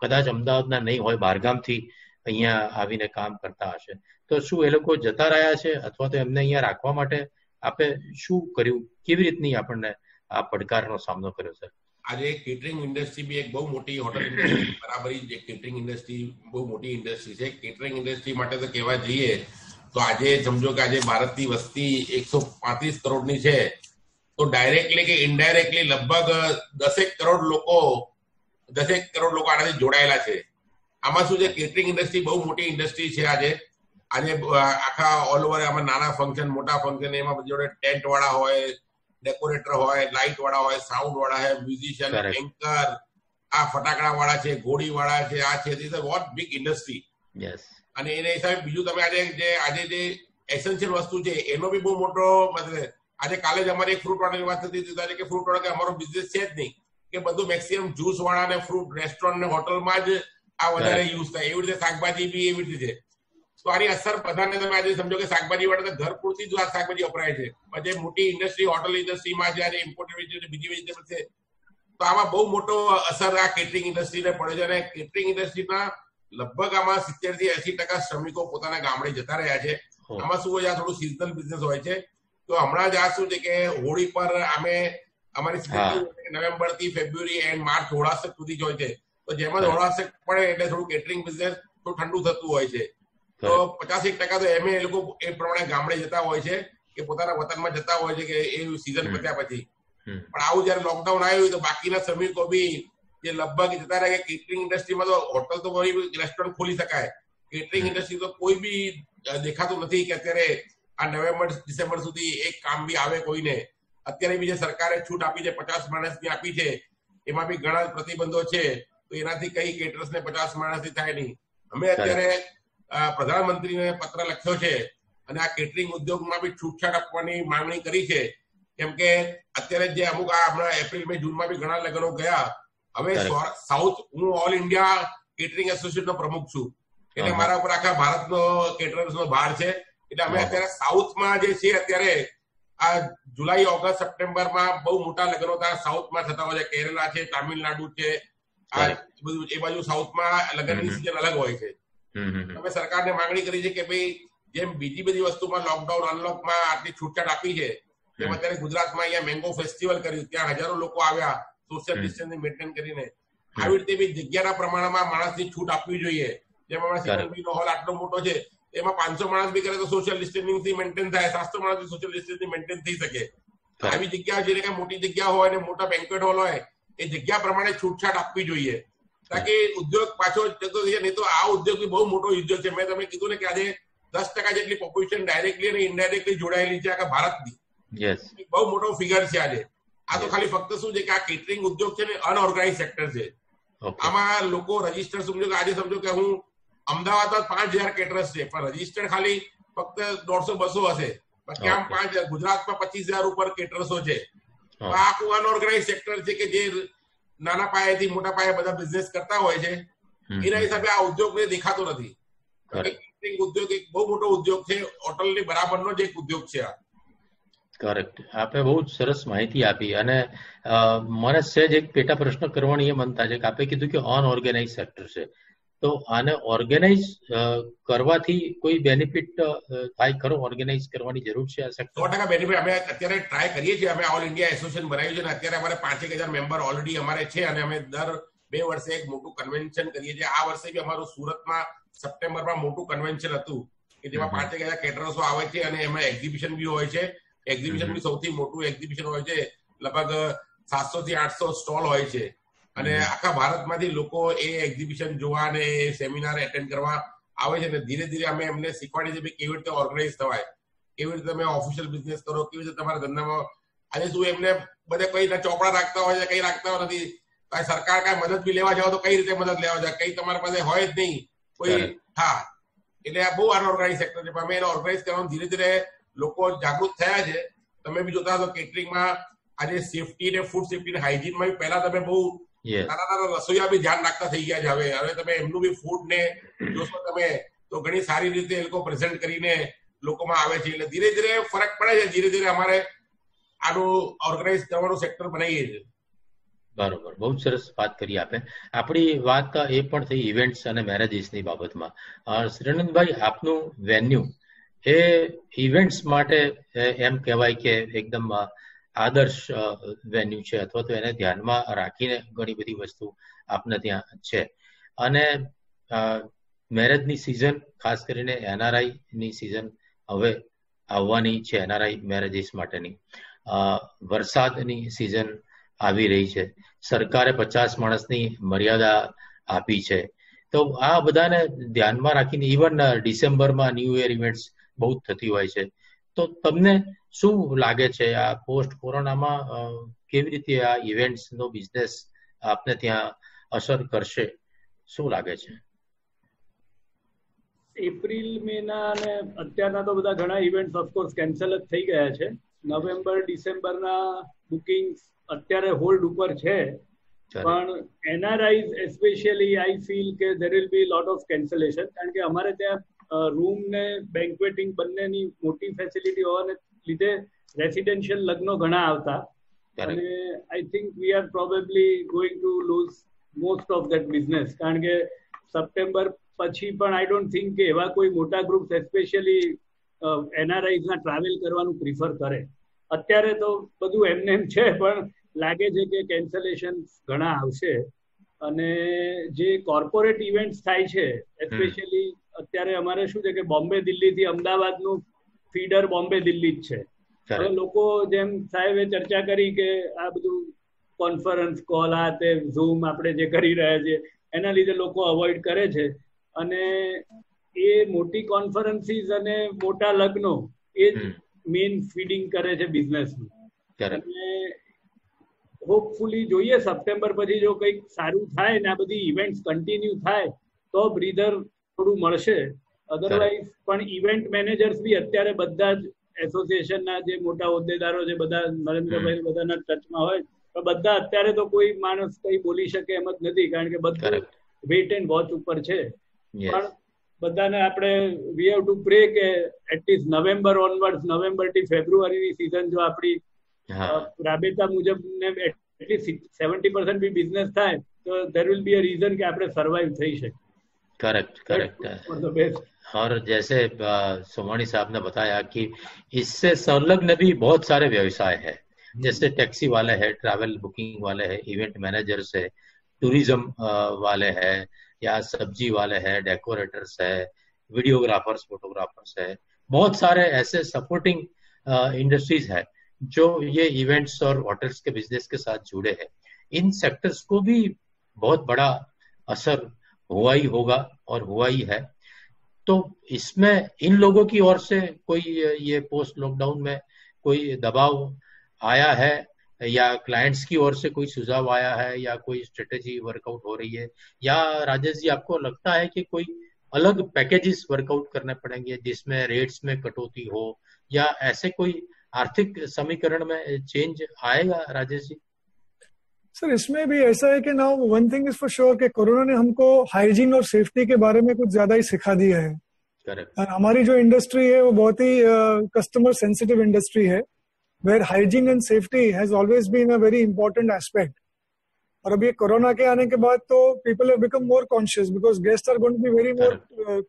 કદાચ અમદાવાદના નહીં હોય, બહારગામથી અહીંયા આવીને કામ કરતા હશે, તો શું એ લોકો જતા રહ્યા છે અથવા તો એમને અહીંયા રાખવા માટે આપે શું કર્યું? કેવી રીતની આપણને આ પડકારનો સામનો કર્યો છે? આજે કેટરિંગ ઇન્ડસ્ટ્રી બી એક બહુ મોટી હોટલ ઇન્ડસ્ટ્રી બરાબર જ કેટરિંગ ઇન્ડસ્ટ્રી બહુ મોટી ઇન્ડસ્ટ્રી છે. કેટરિંગ ઇન્ડસ્ટ્રી માટે તો કહેવા જઈએ તો આજે સમજો કે આજે ભારતની વસ્તી 135 કરોડની છે, તો ડાયરેક્ટલી કે ઇનડાયરેક્ટલી લગભગ 10 કરોડ લોકો આનાથી જોડાયેલા છે. આમાં શું છે, કેટરિંગ ઇન્ડસ્ટ્રી બહુ મોટી ઇન્ડસ્ટ્રી છે. આજે આખા ઓલ ઓવર આમાં નાના ફંક્શન, મોટા ફંક્શન, એમાં જોડે ટેન્ટ વાળા હોય, ડેકોરેટર હોય, લાઇટ વાળા હોય, સાઉન્ડ વાળા હોય, મ્યુઝિશિયન, એન્કર, આ ફટાકડા વાળા છે, ઘોડી વાળા છે, આ છે. This is what big industry. અને એને હિસાબે બીજું તમે આજે જે એસેન્શિયલ વસ્તુ છે એનો બી બહુ મોટો મતલબ. આજે કાલે જ અમારી એક ફ્રૂટ વાળાની વાત થતી હતી કે ફ્રૂટ વાળા કે અમારો બિઝનેસ છે જ નહીં, કે બધું મેક્સિમમ જ્યુસ વાળા ને ફ્રૂટ રેસ્ટોરન્ટ ને હોટલમાં જ આ વધારે યુઝ થાય. એવી રીતે શાકભાજી બી એવી રીતે છે. તો આની અસર બધાને તમે આજે સમજો કે શાકભાજી વાળા ઘર પૂરતી જ આ શાકભાજી વપરાય છે. પછી મોટી ઇન્ડસ્ટ્રી હોટલ ઇન્ડસ્ટ્રીમાં જ્યારે ઇમ્પોર્ટેડ બીજી વેજીટેબલ છે, તો આમાં બહુ મોટો અસર આ કેટરિંગ ઇન્ડસ્ટ્રીને પડે છે. અને કેટરિંગ ઇન્ડસ્ટ્રીના લગભગ આમાં 70 થી 80% શ્રમિકો પોતાના ગામડે જતા રહ્યા છે. આમાં શું હોય, આ થોડું સિઝનલ બિઝનેસ હોય છે. તો હમણાં જ આ શું છે કે હોળી પર અમારી નવેમ્બર થી ફેબ્રુઆરી એન્ડ માર્ચ હોળાશક સુધી જ હોય છે. તો જેમાં હોળાશક પડે એટલે થોડું કેટરિંગ બિઝનેસ થોડું ઠંડુ થતું હોય છે. તો 50% તો એ લોકો એ પ્રમાણે ગામડે જતા હોય છે કે પોતાના વતનમાં જતા હોય છે કે એ સિઝન પત્યા પછી. પણ આવું જયારે લોકડાઉન આવ્યું તો બાકીના શ્રમિકો બી જે લગભગ જતા રહ્યા. કે કેટરિંગ ઇન્ડસ્ટ્રીમાં તો હોટલ તો રેસ્ટોરન્ટ ખોલી શકાય, કેટરિંગ ઇન્ડસ્ટ્રી તો કોઈ બી દેખાતું નથી કે અત્યારે આ નવેમ્બર ડિસેમ્બર સુધી એક કામ બી આવે કોઈને. અત્યારે બી જે સરકારે છૂટ આપી છે 50 માણસની આપી છે, એમાં બી ઘણા પ્રતિબંધો છે. તો એનાથી કઈ કેટરર્સને 50 માણસથી થાય નહીં. અમે અત્યારે પ્રધાનમંત્રીને પત્ર લખ્યો છે અને આ કેટરિંગ ઉદ્યોગમાં બી છૂટછાટ આપવાની માંગણી કરી છે. કેમ કે અત્યારે જે અમુક હમણાં એપ્રિલ મે જૂનમાં બી ઘણા લગ્નો ગયા. હવે સાઉથ, હું ઓલ ઇન્ડિયા કેટરિંગ એસોસિએશનનો પ્રમુખ છું, એટલે મારા ઉપર આખા ભારતનો કેટરર્સનો ભાર છે. એટલે અમે અત્યારે સાઉથમાં જે છે, અત્યારે આ જુલાઈ, ઓગસ્ટ, સપ્ટેમ્બરમાં બહુ મોટા લગ્નો સાઉથમાં થતા હોય છે. કેરલા છે, તામિલનાડુ છે, આ બધું એ બાજુ સાઉથમાં લગ્નની સિઝન અલગ હોય છે. અમે સરકારને માંગણી કરી છે કે ભાઈ જેમ બીજી બધી વસ્તુમાં લોકડાઉન અનલોકમાં આટલી છૂટછાટ આપી છે, તેમ અત્યારે ગુજરાતમાં અહીંયા મેંગો ફેસ્ટિવલ કર્યું, ત્યાં હજારો લોકો આવ્યા સોશિયલ ડિસ્ટન્સિંગ મેન્ટેન કરીને. આવી રીતે બી જગ્યાના પ્રમાણમાં માણસની છૂટ આપવી જોઈએ. જેમ હમણાં સિકંદરીનો હોલ આટલો મોટો છે, એમાં 500 માણસ બી કરે તો સોશિયલ ડિસ્ટન્સિંગ મેન્ટેન થાય, 700 માણસ સોશિયલ ડિસ્ટન્સિંગ મેન્ટેન થઈ શકે. આવી જગ્યા જે મોટી જગ્યા હોય અને મોટા બેન્ક્વેટ હોલ હોય, એ જગ્યા પ્રમાણે છૂટછાટ આપવી જોઈએ, તાકી ઉદ્યોગ પાછો જતો થઈ જાય. નહીં તો આ ઉદ્યોગ બી બહુ મોટો ઉદ્યોગ છે. મેં તમે કીધું ને કે આજે 10% જેટલી પોપ્યુલેશન ડાયરેક્ટલી અને ઇનડાયરેક્ટલી જોડાયેલી છે આખા ભારતની. બહુ મોટો ફિગર છે આજે. આ તો ખાલી ફક્ત શું છે કે આ કેટરિંગ ઉદ્યોગ છે ને અનઓર્ગેનાઇઝ સેક્ટર છે. આમાં લોકો રજીસ્ટર સમજો કે આજે સમજો કે હું અમદાવાદમાં 5000 કેટરર્સ છે, પણ રજીસ્ટર ખાલી ફક્ત 150-200 હશે, બાકી આમ 5000 ગુજરાતમાં 25000 ઉપર કેટરર્સો છે. આ આખું અનઓર્ગેનાઇઝ સેક્ટર છે કે જે નાના પાયેથી મોટા પાયે બધા બિઝનેસ કરતા હોય છે. એના હિસાબે આ ઉદ્યોગને દેખાતો નથી. કેટરિંગ ઉદ્યોગ એક બહુ મોટો ઉદ્યોગ છે, હોટલની બરાબરનો જ એક ઉદ્યોગ છે આ. કરેક્ટ. આપે બહુ સરસ માહિતી આપી અને મને સહેજ એક પેટા પ્રશ્ન કરવાની એ મનતા છે કે આપે કીધું કે અનઓર્ગેનાઇઝ સેક્ટર છે, તો આને ઓર્ગેનાઇઝ કરવાથી કોઈ બેનિફિટ થાય ખરો? ઓર્ગેનાઇઝ કરવાની જરૂર છે આ સેક્ટર? 100% બેનિફિટ. અમે અત્યારે ટ્રાય કરીએ છીએ. અમે ઓલ ઇન્ડિયા એસોસિએશન બનાવ્યું છે અને અત્યારે અમારે 5,000 મેમ્બર ઓલરેડી અમારે છે અને અમે દર 2 વર્ષે એક મોટું કન્વેન્શન કરીએ છીએ. આ વર્ષે બી અમારું સુરતમાં સપ્ટેમ્બરમાં મોટું કન્વેન્શન હતું કે જેમાં 5,000 કેટરર્સો આવે છે અને એમાં એક્ઝિબિશન બી હોય છે. એક્ઝિબિશન બી સૌથી મોટું એક્ઝિબિશન હોય છે, લગભગ 700 થી 800 સ્ટોલ હોય છે અને આખા ભારતમાંથી લોકો એ એક્ઝિબિશન જોવા અને એ સેમિનાર એટેન્ડ કરવા આવે છે. અને ધીરે ધીરે અમે એમને શીખવાડીએ છીએ કેવી રીતે ઓર્ગેનાઇઝ થવાય, કેવી રીતે તમે ઓફિશિયલ બિઝનેસ કરો, કેવી રીતે તમારા ધંધામાં. આજે શું એમને બધે કઈ ચોપડા રાખતા હોય છે, કઈ રાખતા નથી. સરકાર કઈ મદદ બી લેવા જાવ તો કઈ રીતે મદદ લેવા જાય, કઈ તમારા પાસે હોય જ નહીં કોઈ. હા, એટલે આ બહુ અનઓર્ગેનાઇઝ સેક્ટર છે. અમે એને ઓર્ગેનાઇઝ કરવાનું ધીરે ધીરે લોકો જાગૃત થયા છે. તમે બી જોતા હશો કેટરિંગમાં આજે સેફટી ને ફૂડ સેફટી ને હાઇજીનમાં બી પહેલા તમે બહુ નાના રસોઈયા બી ધ્યાન રાખતા થઈ ગયા છે. હવે તમે એમનું બી ફૂડ ને જોશો તમે તો ઘણી સારી રીતે એ લોકો પ્રેઝન્ટ કરીને લોકોમાં આવે છે. એટલે ધીરે ધીરે ફરક પડે છે. ધીરે ધીરે અમારે આનું ઓર્ગેનાઇઝ કરવાનું સેક્ટર બનાવીએ છીએ. બરોબર, બહુ સરસ વાત કરી આપે. આપણી વાત એ પણ થઈ ઇવેન્ટ્સ અને મેરેજીસની બાબતમાં. શ્રીનંદભાઈ, આપનું વેન્યુ એ ઇવેન્ટ્સ માટે એમ કહેવાય કે એકદમ આદર્શ વેન્યુ છે, અથવા તો એને ધ્યાનમાં રાખીને ઘણી બધી વસ્તુ આપને ત્યાં છે. અને મેરેજની સિઝન, ખાસ કરીને એનઆરઆઈ ની સિઝન હવે આવવાની છે, એનઆરઆઈ મેરેજીસ માટેની. વરસાદની સિઝન આવી રહી છે. સરકારે 50 માણસની મર્યાદા આપી છે. તો આ બધાને ધ્યાનમાં રાખીને ઇવન ડિસેમ્બરમાં ન્યૂ યર ઇવેન્ટ્સ બહુ થતી હોય છે. તો તમને શું લાગે છે આ પોસ્ટ કોરોનામાં કેવી રીતે આ ઇવેન્ટ્સનો બિઝનેસ આપને ત્યાં અસર કરશે? શું લાગે છે? એપ્રિલ, મે ના અને અત્યારના તો બધા ઘણા ઇવેન્ટ્સ ઓફકોર્સ કેન્સલ જ થઈ ગયા છે. નવેમ્બર, ડિસેમ્બરના બુકિંગ્સ અત્યારે હોલ્ડ ઉપર છે, પણ એનઆરઆઈઝ એસ્પેશિયલી આઈ ફીલ કે there will be lot of cancellation. કારણ કે અમારે ત્યાં રૂમ ને બેન્ક્વેટિંગ બંનેની મોટી ફેસિલિટી હોવાને લીધે રેસિડેન્શિયલ લગ્નો ઘણા આવતા અને I think we are probably going to lose most of that business. કારણ કે સપ્ટેમ્બર પછી પણ આઈ ડોન્ટ થિંક કે એવા કોઈ મોટા ગ્રુપ એસ્પેશિયલી એનઆરઆઈઝ ના ટ્રાવેલ કરવાનું પ્રિફર કરે. અત્યારે તો બધું એમને એમ છે, પણ લાગે છે કે કેન્સલેશન ઘણા આવશે. અને જે કોર્પોરેટ ઇવેન્ટ્સ થાય છે, એસ્પેશિયલી અત્યારે અમારે શું છે કે બોમ્બે દિલ્હી થી અમદાવાદનું ફીડર બોમ્બે દિલ્હી જ છે. હવે લોકો જેમ સાહેબે ચર્ચા કરી કે આ બધું કોન્ફરન્સ કોલ, આ તે ઝૂમ આપણે જે કરી રહ્યા છીએ એના લીધે લોકો અવોઇડ કરે છે. અને એ મોટી કોન્ફરન્સીસ અને મોટા લગ્નો એ જ મેઇન ફીડિંગ કરે છે બિઝનેસનું. અને હોપફુલી જોઈએ સપ્ટેમ્બર પછી જો કંઈક સારું થાય ને આ બધી ઇવેન્ટ્સ કન્ટિન્યુ થાય તો બ્રીધર થોડું મળશે. અધરવાઇઝ પણ ઇવેન્ટ મેનેજર્સ બી અત્યારે બધા જ એસોસિએશનના જે મોટા હોદ્દેદારો છે, બધા નરેન્દ્રભાઈ બધાના ટચમાં હોય, પણ બધા અત્યારે તો કોઈ માણસ કઈ બોલી શકે એમ જ નથી, કારણ કે બધું વેઇટ એન્ડ વોચ ઉપર છે. પણ બધાને આપણે વી હેવ ટુ પ્રે કે એટલીસ્ટ નવેમ્બર ઓનવર્ડ્સ, નવેમ્બર થી ફેબ્રુઆરીની સિઝન જો આપણી રાબેતા મુજબ ને એટલીસ્ટ 70% બી બિઝનેસ થાય તો there will be a reason કે આપણે સર્વાઈવ થઈ શકે. करेक्ट. और जैसे सोमानी साहब ने बताया कि इससे संलग्न भी बहुत सारे व्यवसाय है, जैसे टैक्सी वाले हैं, ट्रैवल बुकिंग वाले हैं, इवेंट मैनेजर्स है, टूरिज्म वाले हैं, या सब्जी वाले हैं, डेकोरेटर्स है, वीडियोग्राफर्स, फोटोग्राफर्स है. बहुत सारे ऐसे सपोर्टिंग इंडस्ट्रीज है जो ये इवेंट्स और होटल्स के बिजनेस के साथ जुड़े हैं. इन सेक्टर्स को भी बहुत बड़ा असर हुआ ही होगा और हुआ ही है. तो इसमें इन लोगों की ओर से कोई ये पोस्ट लॉकडाउन में कोई दबाव आया है या क्लाइंट्स की ओर से कोई सुझाव आया है या कोई स्ट्रेटेजी वर्कआउट हो रही है, या राजेश जी आपको लगता है कि कोई अलग पैकेजेस वर्कआउट करने पड़ेंगे जिसमें रेट्स में कटौती हो, या ऐसे कोई आर्थिक समीकरण में चेंज आएगा राजेश जी? सर इसमें भी ऐसा है कि now one thing is for sure कि कोरोना ने हमको हाइजीन और सेफ्टी के बारे में कुछ ज्यादा ही सिखा दिया है। करेक्ट। हमारी जो इंडस्ट्री है वो बहुत ही कस्टमर सेंसिटिव इंडस्ट्री है, where hygiene and safety has always been a very important aspect. और अब ये कोरोना के आने के बाद तो people have become more conscious because guest are going to be very more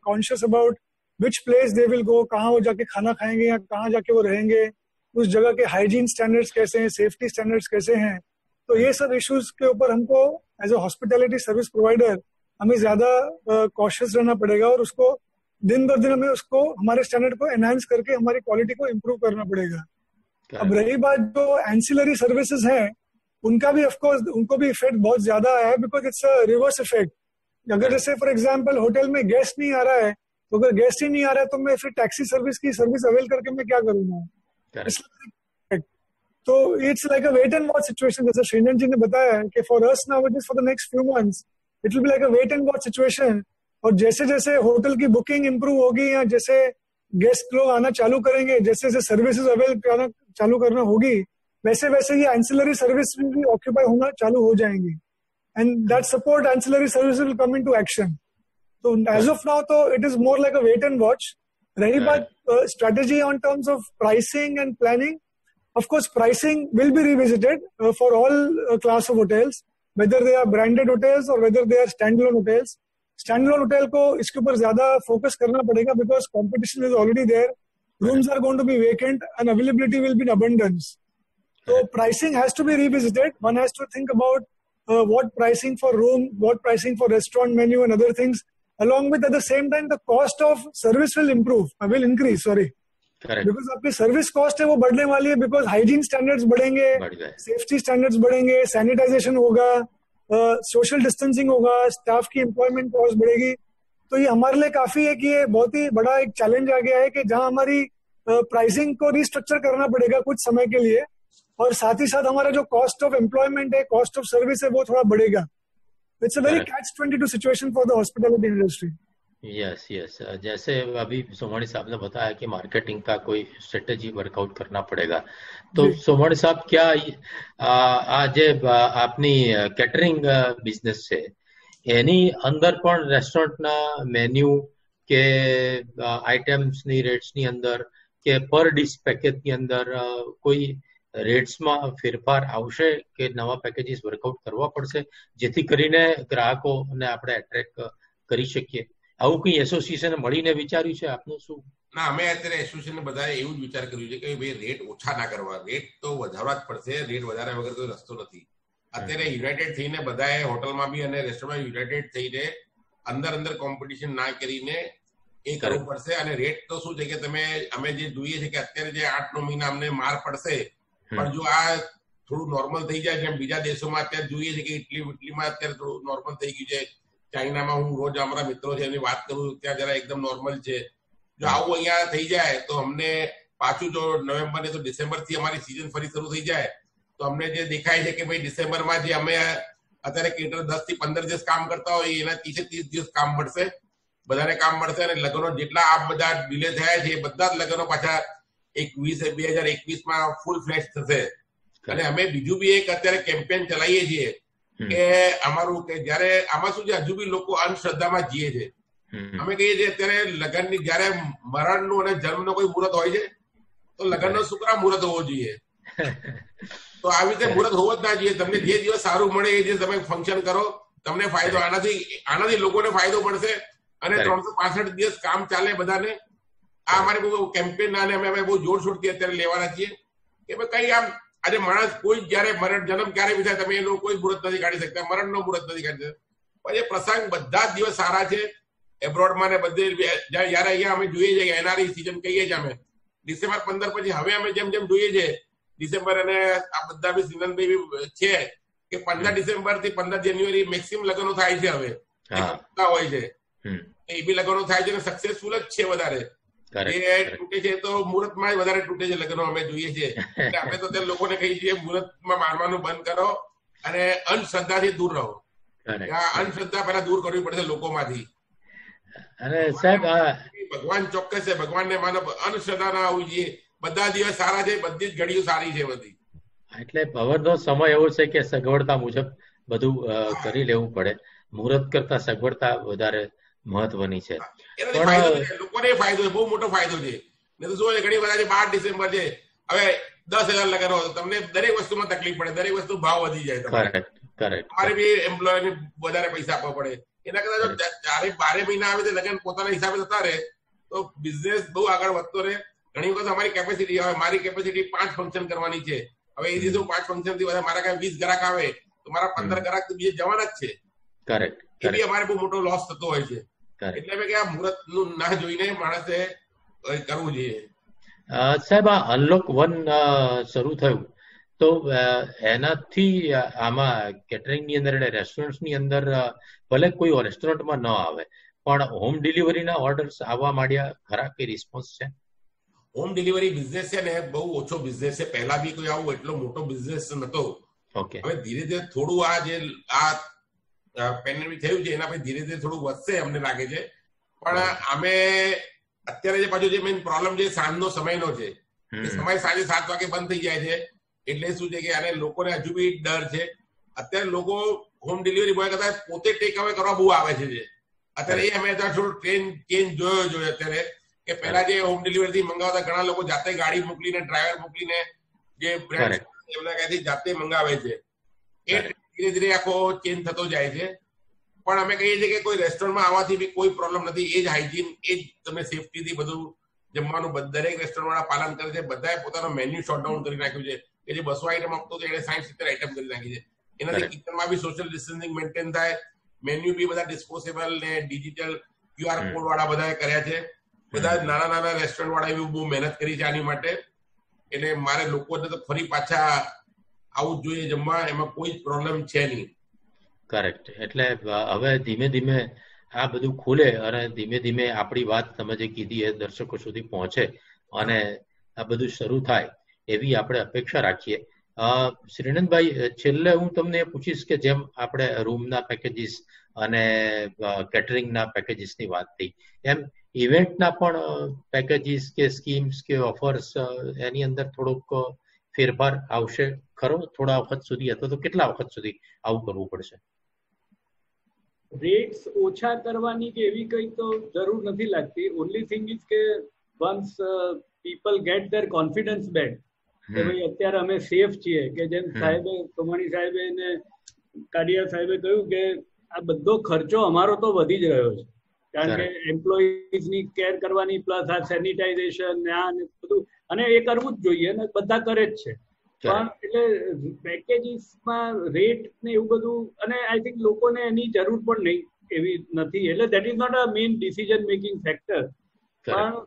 conscious about which place they will go, कहाँ वो जाके खाना खाएंगे या कहाँ जाके वो रहेंगे, उस जगह के हाइजीन स्टैंडर्ड्स कैसे हैं, सेफ्टी स्टैंडर्ड्स कैसे हैं। तो ये सब इश्यूज के ऊपर हमको as a hospitality service provider हमें ज्यादा कॉशियस रहना पड़ेगा और उसको दिन ब दिन हमें उसको हमारे स्टैंडर्ड को एनहांस करके हमारी क्वालिटी को इम्प्रूव करना पड़ेगा। अब रही बात जो एंसिलरी सर्विसेज हैं उनका भी ऑफकोर्स उनको भी इफेक्ट बहुत ज्यादा आया है because it's a reverse effect. अगर जैसे फॉर एग्जांपल होटल में गेस्ट नहीं आ रहा है तो अगर गेस्ट ही नहीं आ रहा है तो मैं फिर टैक्सी सर्विस की सर्विस अवेल करके मैं क्या करूंगा। तो it's like a wait and watch situation. जैसे श्रीनंद जी ने बताया कि for us now it is for the next few months it will be like a wait and watch situation. और जैसे जैसे होटल की बुकिंग इंप्रूव होगी या जैसे गेस्ट लोग आना चालू करेंगे, जैसे जैसे सर्विसेज अवेल करना चालू करना होगी, वैसे वैसे ये एंसिलरी सर्विस भी ऑक्यूपाई होना चालू हो जाएंगी and that support ancillary service will come into action. तो एज ऑफ नाउ तो it is more like a wait and watch. रही बात strategy on terms of pricing and planning, of course pricing will be revisited for all class of hotels, whether they are branded hotels or whether they are standalone hotels. Standalone hotel को इसके ऊपर ज्यादा focus करना पड़ेगा because competition is already there, rooms are going to be vacant and availability will be in abundance. So pricing has to be revisited. One has to think about what pricing for room, what pricing for restaurant menu and other things. Along with at the same time the cost of service will increase. Because आपकी service cost है वो बढ़ने वाली है because hygiene standards बढ़ेंगे, safety standards बढ़ेंगे, sanitisation होगा, social distancing होगा, स्टाफ की एम्प्लॉयमेंट कॉस्ट बढ़ेगी। तो ये हमारे लिए काफी है कि ये बहुत ही बड़ा एक चैलेंज आ गया है कि जहां हमारी प्राइसिंग को रिस्ट्रक्चर करना पड़ेगा कुछ समय के लिए और साथ ही साथ हमारा जो कॉस्ट ऑफ एम्प्लॉयमेंट है, कॉस्ट ऑफ सर्विस है वो थोड़ा बढ़ेगा। इट्स अ वेरी कैच-22 situation for the hospitality industry. Yes जैसे अभी सोमानी साहब ने बताया कि मार्केटिंग का कोई स्ट्रेटेजी वर्कआउट करना पड़ेगा, तो सोमानी साहब क्या आज आपनी કેટરિંગ બિઝનેસ છે એની અંદર પણ રેસ્ટોરન્ટના મેન્યુ કે આઇટમ્સની રેટ્સની અંદર કે પર ડિશ પેકેજની અંદર કોઈ રેટ્સમાં ફેરફાર આવશે કે નવા પેકેજીસ વર્કઆઉટ કરવા પડશે જેથી કરીને ગ્રાહકોને આપણે એટ્રેક્ટ કરી શકીએ? આવું કઈ એસોસિએશન મળીને વિચાર્યું છે? આપનું શું? ના, અમે અત્યારે એસોસિએશન બધાએ એવું જ વિચાર કર્યું છે કે ભાઈ રેટ ઓછા ના કરવા, રેટ તો વધારવા જ પડશે, રેટ વધાર્યા વગર કોઈ રસ્તો નથી. અત્યારે યુનાઇટેડ થઈને બધાએ હોટલમાં બી અને રેસ્ટોરન્ટમાં યુનાઇટેડ થઈને અંદર કોમ્પિટિશન ના કરીને એ કરવું પડશે. અને રેટ તો શું છે કે અમે જે જોઈએ છે કે અત્યારે જે 8-9 મહિના અમને માર પડશે, પણ જો આ થોડું નોર્મલ થઈ જાય જેમ બીજા દેશોમાં અત્યારે જોઈએ છે કે ઇટલીમાં અત્યારે થોડું નોર્મલ થઈ ગયું છે, ચાઇનામાં હું રોજ અમારા મિત્રો છે એની વાત કરું ત્યાં જરા એકદમ નોર્મલ છે. જો આવું અહીંયા થઈ જાય તો અમને પાછું જો નવેમ્બર ને તો ડિસેમ્બર થી અમારી સિઝન ફરી શરૂ થઈ જાય તો અમને જે દેખાય છે કે ભાઈ ડિસેમ્બરમાં જે અમે અત્યારે કેટર 10 થી 15 દિવસ કામ કરતા હોય એના 30 દિવસ કામ મળશે, બધાને કામ મળશે. અને લગ્નો જેટલા આ બધા ડિલે થયા છે એ બધા જ લગ્નો પાછા 2021માં ફૂલ ફ્લેશ થશે. અને અમે બીજું બી એક અત્યારે કેમ્પેન ચલાવીએ છીએ કે અમારું કે જયારે આમાં શું છે હજુ બી લોકો અંધશ્રદ્ધામાં જીએ છે. અમે કહીએ છીએ અત્યારે લગ્નની જયારે મરણનું અને જન્મનો કોઈ મુહૂર્ત હોય છે તો લગ્નનો શુક્ર મુહૂર્ત હોવો જોઈએ. તો આવી રીતે મુહૂર્ત હોવો જ ના જોઈએ. તમને જે દિવસ સારું મળે એ દિવસ તમે ફંક્શન કરો, તમને ફાયદો આનાથી લોકોને ફાયદો મળશે અને 365 દિવસ કામ ચાલે બધાને. આ અમારે બહુ કેમ્પેન અને અમે બહુ જોરશોરથી અત્યારે લેવાના છીએ કે કઈ આમ આજે માણસ કોઈ જયારે મરણ જન્મ ક્યારે બી થાય તમે એનું કોઈ મુહૂર્ત નથી કાઢી શકતા, મરણનો મુહૂર્ત નથી કાઢી શકતા. પણ એ પ્રસંગ બધા જ દિવસ સારા છે. એબ્રોડમાં ને બધે જયારે અહીંયા અમે જોઈએ છીએ એનઆરઈ સિઝન કહીએ છીએ અમે ડિસેમ્બર 15 પછી હવે અમે જેમ જોઈએ છે ડિસેમ્બર અને આ બધા બી સિઝન છે કે 15 ડિસેમ્બર થી 15 જાન્યુઆરી મેક્સિમમ લગ્નો થાય છે હવે હોય છે એ બી લગ્નો થાય છે અને સક્સેસફુલ જ છે વધારે. તૂટે છે તો મુહૂર્તમાં જ વધારે તૂટે છે લગ્નો અમે જોઈએ છીએ. એટલે આપણે તો તે લોકોને કહીએ છીએ મુહૂર્તમાં મારવાનું બંધ કરો અને અંધશ્રદ્ધાથી દૂર રહો. અંધશ્રદ્ધા પહેલા દૂર કરવી પડશે લોકોમાંથી. અને સાહેબ ભગવાન ચોક્કસ છે, ભગવાનને માનો, અંધશ્રદ્ધા ના હોવી જોઈએ. બધા દિવસ સારા છે, બધી જ ઘડીઓ સારી છે બધી. એટલે હવનનો સમય એવો છે કે સગવડતા મુજબ બધું કરી લેવું પડે. મુહૂર્ત કરતા સગવડતા વધારે મહત્વની છે. લોકોને ફાયદો છે, બહુ મોટો ફાયદો છે. નહીં તો શું છે, ઘણી બધા 12 ડિસેમ્બર છે, હવે 10,000 લગ્ન હોય તમને દરેક વસ્તુમાં તકલીફ પડે, દરેક વસ્તુ ભાવ વધી જાય. તમારે બી એમ્પ્લોયરને વધારે પૈસા આપવા પડે. એના કરતા જો 12 મહિના આવે તો લગ્ન પોતાના હિસાબે થતા રહે તો બિઝનેસ બહુ આગળ વધતો રહે. ઘણી વખત અમારી કેપેસિટી, હવે મારી કેપેસિટી 5 ફંક્શન કરવાની છે. હવે એ દિવસે 5 ફંક્શન થી મારા કઈ 20 ગ્રાહક આવે તો મારા 15 ગ્રાહક તો બીજે જવાના જ છે. એ બી અમારે બહુ મોટો લોસ થતો હોય છે. એટલે મેં કે આ મુહૂર્ત નું ના જોઈને માણસે કરવું જોઈએ. સાહેબ, આ અનલોક 1 શરૂ થયું તો એનાથી આમાં કેટરિંગ ની અંદર, રેસ્ટોરન્ટ ની અંદર, ભલે કોઈ રેસ્ટોરન્ટમાં ન આવે પણ હોમ ડિલિવરીના ઓર્ડર્સ આવવા માંડ્યા ખરા? કે રિસ્પોન્સ છે? હોમ ડિલિવરી બિઝનેસ છે ને બહુ ઓછો બિઝનેસ છે. પહેલા બી કોઈ આવું એટલો મોટો બિઝનેસ નતો. હવે ધીરે ધીરે થોડું આ જે પેન્ડેમિક થયું છે એના પછી ધીરે ધીરે થોડું વધશે અમને લાગે છે. પણ અમે અત્યારે જે પાછું જે મેઇન પ્રોબ્લેમ છે સાંજનો સમયનો છે. સમય સાંજે 7 વાગે બંધ થઈ જાય છે. એટલે શું છે કે આને લોકોને હજુ બી ડર છે. અત્યારે લોકો હોમ ડિલિવરી બોય કરતા પોતે ટેક અવે કરવા બહુ આવે છે. અત્યારે એ અમે થોડું ટ્રેન ચેન્જ જોયો અત્યારે કે પહેલા જે હોમ ડિલિવરી થી મંગાવતા ઘણા લોકો જાતે ગાડી મોકલીને, ડ્રાઈવર મોકલીને જે બ્રાન્ડ એમના ત્યાંથી જાતે મંગાવે છે. એ ધીરે ધીરે આખો ચેન્જ થતો જાય છે. પણ અમે કહીએ છીએ કે કોઈ રેસ્ટોરન્ટમાં આવવાથી બી કોઈ પ્રોબ્લેમ નથી. એ જ હાઇજીન, એ જ તમને સેફટીથી બધું જમવાનું દરેક રેસ્ટોરન્ટ વાળા પાલન કરે છે. બધાએ પોતાનો મેન્યુ શોર્ટ ડાઉન કરી નાખ્યું છે કે જે 200 આઈટમ આપતો હતો એને 60-70 આઈટમ કરી નાખી છે. એનાથી કિચનમાં બી સોશિયલ ડિસ્ટન્સિંગ મેન્ટેન થાય. મેન્યુ બી બધા ડિસ્પોઝેબલ ને ડિજિટલ QR કોડ વાળા બધાએ કર્યા છે. બધા નાના નાના રેસ્ટોરન્ટ વાળા બી બહુ મહેનત કરી છે આની માટે. એટલે મારે લોકોને તો ફરી પાછા આવું જ જોઈએ જમવા, એમાં કોઈ જ પ્રોબ્લેમ છે નહીં. કરેક્ટ. એટલે હવે ધીમે ધીમે આ બધું ખુલે અને ધીમે ધીમે આપણી વાત તમે જે કીધી એ દર્શકો સુધી પહોંચે અને આ બધું શરૂ થાય એવી આપણે અપેક્ષા રાખીએ. શ્રીનંદભાઈ, છેલ્લે હું તમને પૂછીશ કે જેમ આપણે રૂમના પેકેજીસ અને કેટરિંગના પેકેજીસની વાત થઈ, એમ ઇવેન્ટના પણ પેકેજીસ કે સ્કીમ્સ કે ઓફર્સ એની અંદર થોડોક ફેરફાર આવશે ખરો થોડા વખત સુધી, અથવા તો કેટલા વખત સુધી આવું કરવું પડશે? રેટ્સ ઓછા કરવાની કે એવી કઈ તો જરૂર નથી લાગતી. ઓનલી થિંગ ઇઝ કે once people gate there confidence back કે ભાઈ અત્યારે અમે સેફ છીએ, કે જેમ સાહેબે, કમાણી સાહેબે ને કાડિયા સાહેબે કહ્યું કે આ બધો ખર્ચો અમારો તો વધી જ રહ્યો છે, કારણ કે એમ્પ્લોઈઝની કેર કરવાની, પ્લસ આ સેનિટાઇઝેશન ને આ બધું, અને એ કરવું જ જોઈએ ને બધા કરે જ છે. પણ એટલે પેકેજીસમાં રેટ ને એવું બધું, અને આઈ થિંક લોકોને એની જરૂર પણ નહીં એવી નથી. એટલે that is not a main decision making factor. પણ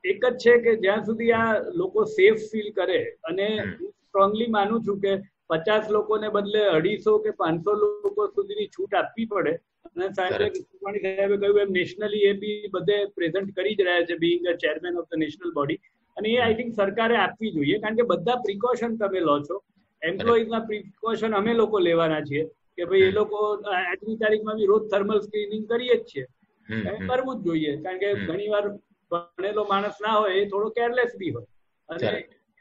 એક જ છે કે જ્યાં સુધી આ લોકો સેફ ફીલ કરે, અને હું સ્ટ્રોંગલી માનું છું કે 50 લોકોને બદલે 250 કે 500 લોકો સુધીની છૂટ આપવી પડે. અને સાહેબે કહ્યું એમ નેશનલી એ બી બધે પ્રેઝન્ટ કરી જ રહ્યા છે, being a chairman of the national body. અને એ આઈ થિંક સરકારે આપવી જોઈએ, કારણ કે બધા પ્રિકોશન તમે લો છો. એમ્પ્લોઈઝના પ્રિકોશન અમે લોકો લેવાના છીએ કે ભાઈ એ લોકો આજની તારીખમાં બી રોજ થર્મલ સ્ક્રીનિંગ કરીએ જ છીએ, કરવું જ જોઈએ, કારણ કે ઘણી વાર ભણેલો માણસ ના હોય, એ થોડો કેરલેસ બી હોય, અને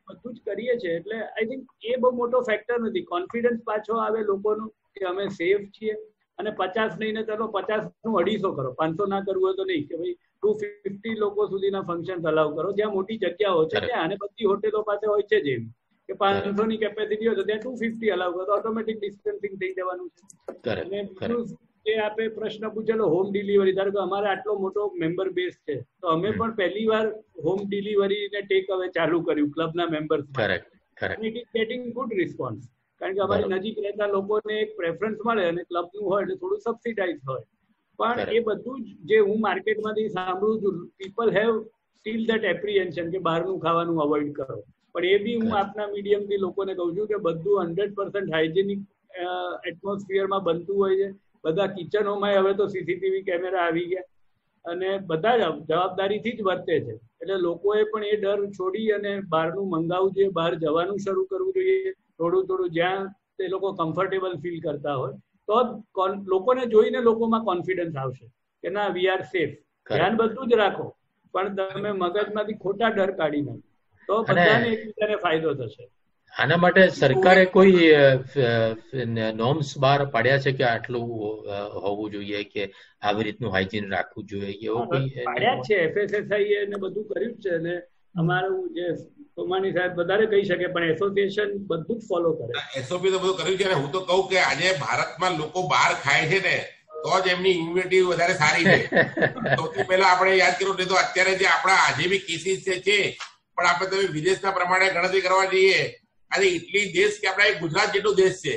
બધું જ કરીએ છીએ. એટલે આઈ થિંક એ બહુ મોટો ફેક્ટર નથી. કોન્ફિડન્સ પાછો આવે લોકોનો કે અમે સેફ છીએ. અને 50 નહીં ને ચલો 50 નું 250 કરો, 500 ના કરવું હોય તો નહીં, કે ભાઈ 250 લોકો સુધીના ફંક્શન અલાઉ કરો, જ્યાં મોટી જગ્યાઓ છે ત્યાં. અને બધી હોટેલો પાસે હોય છે જેવી કે 500 ની કેપેસિટી હોય તો ત્યાં 250 અલાઉ કરો, ઓટોમેટિક ડિસ્ટન્સિંગ થઈ જવાનું છે. અને બીજું જે આપે પ્રશ્ન પૂછેલો હોમ ડિલિવરી, ધારો કે અમારે આટલો મોટો મેમ્બર બેઝ છે તો અમે પણ પહેલી વાર હોમ ડિલિવરી ને ટેક અવે ચાલુ કર્યું ક્લબના members. It is getting good response, કારણ કે અમારી નજીક રહેતા લોકોને એક પ્રેફરન્સ મળે, અને ક્લબનું હોય એટલે થોડું સબસિડાઇઝ હોય. પણ એ બધું જ જે હું માર્કેટમાંથી સાંભળું છું, પીપલ હેવ સ્ટીલ ધેટ એપ્રિહેન્શન કે બહારનું ખાવાનું અવોઇડ કરો. પણ એ બી હું આપના મીડિયમથી લોકોને કહું છું કે બધું 100% હાઇજેનિક એટમોસ્ફિયરમાં બનતું હોય છે. બધા કિચનોમાં હવે તો CCTV કેમેરા આવી ગયા, અને બધા જવાબદારીથી જ વર્તે છે. એટલે એટલે લોકોએ પણ એ ડર છોડી અને બહારનું મંગાવવું જોઈએ, બહાર જવાનું શરૂ કરવું જોઈએ, થોડું જ્યાં તે લોકો કમ્ફર્ટેબલ ફીલ કરતા હોય તો લોકોને જોઈને લોકોમાં કોન્ફિડન્સ આવશે કે ના વી આર સેફ. ધ્યાન બધું જ રાખો પણ તમે મગજમાંથી ખોટા ડર કાઢી નાખો તો બધાને એકબીજાને ફાયદો થશે. આના માટે સરકારે કોઈ નોર્મ્સ બહાર પાડ્યા છે કે આટલું હોવું જોઈએ કે આવી રીતનું હાઇજીન રાખવું જોઈએ એવું કોઈ પાડ્યા છે? FSSAI ને બધું કર્યું છે ને અમારું જે સોમાણી સાહેબ વધારે કહી શકે પણ એસોસિએશન બધું જ ફોલો કરે. એસઓપી તો બધું કર્યું છે ને હું તો કહું કે આજે ભારતમાં લોકો બહાર ખાય છે ને તો જ એમની ઇમ્યુનિટી વધારે સારી છે. સૌથી પહેલા આપણે યાદ કર્યું નહીં તો અત્યારે જે આપણા આજે બી કેસીસ છે પણ આપણે તમે વિદેશના પ્રમાણે ગણતરી કરવા જઈએ આજે ઇટલી દેશ કે આપણા એક ગુજરાત જેટલો દેશ છે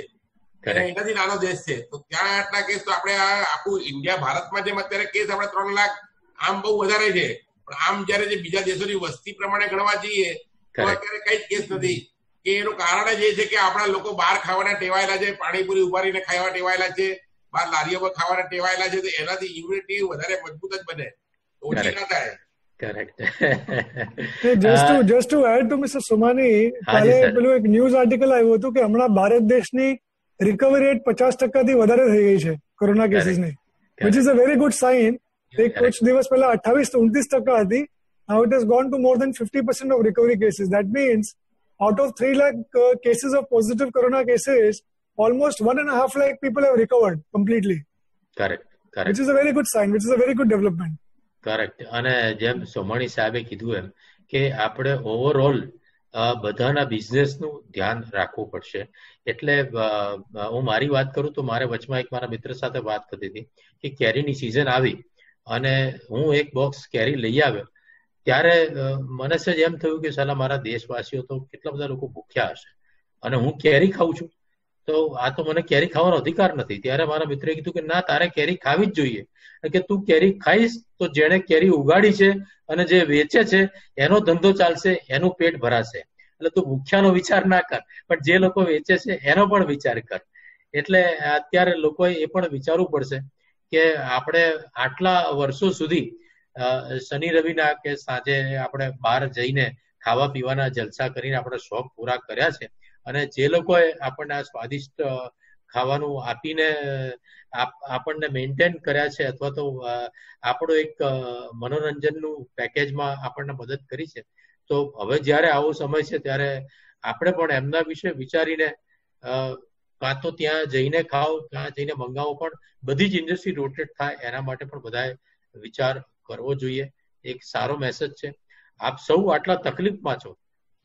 એનાથી નાનો દેશ છે તો ત્યાં આટલા કેસ તો આપણે આપણું ઇન્ડિયા ભારતમાં જેમ અત્યારે કેસ આપણે 3 લાખ આમ બહુ વધારે છે પણ આમ જયારે જે બીજા દેશોની વસ્તી પ્રમાણે ગણવા જઈએ તો અત્યારે કઈ જ કેસ નથી કે એનું કારણ જ એ છે કે આપણા લોકો બહાર ખાવાના ટેવાયેલા છે, પાણીપુરી ઉભારીને ખાવા ટેવાયેલા છે, બહાર લારીઓ પર ખાવાના ટેવાયેલા છે તો એનાથી ઇમ્યુનિટી વધારે મજબૂત જ બને, ઓછી ના થાય. Correct. just to add to Mr. Somani, કાલે પેલું એક ન્યૂઝ આર્ટિકલ આવ્યું હતું કે હમણાં ભારત દેશની રિકવરી રેટ 50% વધારે થઈ ગઈ છે corona કેસીસની, which is a very good sign. એક કુછ દિવસ પહેલા 28-29% હતી. Now it has gone to more than 50% of recovery cases. That means out of 3 lakh cases of positive corona cases, almost 1.5 lakh people have recovered completely. Correct. Which is a very good sign, which is a very good development. Correct. અને જેમ સોમાણી સાહેબે કીધું એમ કે આપણે overall બધાના બિઝનેસનું ધ્યાન રાખવું પડશે. એટલે હું મારી વાત કરું તો મારે વચમાં એક મારા મિત્ર સાથે વાત થતી હતી કે કેરીની સિઝન આવી અને હું એક બોક્સ કેરી લઈ આવ્યો ત્યારે મને સજ એમ થયું કે સાલા મારા દેશવાસીઓ તો કેટલા બધા લોકો ભૂખ્યા હશે અને હું કેરી ખાઉં છું તો આ તો મને કેરી ખાવાનો અધિકાર નથી. ત્યારે મારા મિત્રએ કીધું કે ના તારે કેરી ખાવી જ જોઈએ કે તું કેરી ખાઈશ તો જેણે કેરી ઉગાડી છે અને જે વેચે છે એનો ધંધો ચાલશે, એનું પેટ ભરાશે. એટલે તું ભૂખ્યાનો વિચાર ના કર પણ જે લોકો વેચે છે એનો પણ વિચાર કર. એટલે અત્યારે લોકોએ એ પણ વિચારવું પડશે કે આપણે આટલા વર્ષો સુધી શનિ રવિના કે સાંજે આપણે બહાર જઈને ખાવા પીવાના જલસા કરીને આપણે શોખ પૂરા કર્યા છે અને જે લોકોએ આપણને આ સ્વાદિષ્ટ ખાવાનું આપીને આપણને મેન્ટેન કર્યા છે અથવા તો આપણો એક મનોરંજનનું પેકેજમાં આપણને મદદ કરી છે તો હવે જ્યારે આવો સમય છે ત્યારે આપણે પણ એમના વિશે વિચારીને કાં તો ત્યાં જઈને ખાઓ, ત્યાં જઈને મંગાવો પણ બધી જ ઇન્ડસ્ટ્રી રોટેટ થાય એના માટે પણ બધાએ વિચાર કરવો જોઈએ. એક સારો મેસેજ છે. આપ સૌ આટલા તકલીફમાં છો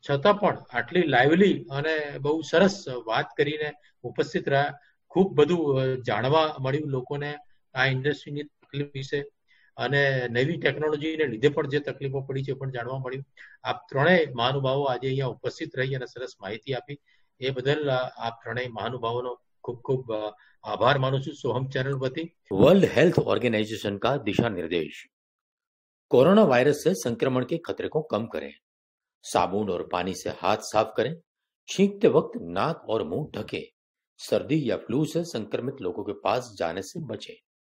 છતાં પણ આટલી લાઇવલી અને બહુ સરસ વાત કરીને ઉપસ્થિત રહ્યા. ખૂબ બધું જાણવા મળ્યું લોકોને આ ઇન્ડસ્ટ્રીની તકલીફ વિશે અને નવી ટેકનોલોજીને લીધે પણ જે તકલીફો પડી છે પણ જાણવા મળ્યું. આપ ત્રણેય મહાનુભાવો આજે અહીંયા ઉપસ્થિત રહી અને સરસ માહિતી આપી એ બદલ આપ ત્રણેય મહાનુભાવોનો खूब खूब आभार मानू छू सोहम चैनल वती. वर्ल्ड हेल्थ ऑर्गेनाइजेशन का दिशा निर्देश, कोरोना वायरस से संक्रमण के खतरे को कम करें, साबुन और पानी से हाथ साफ करें, छींकते वक्त नाक और मुंह ढकें, सर्दी या फ्लू से संक्रमित लोगों के पास जाने से बचें.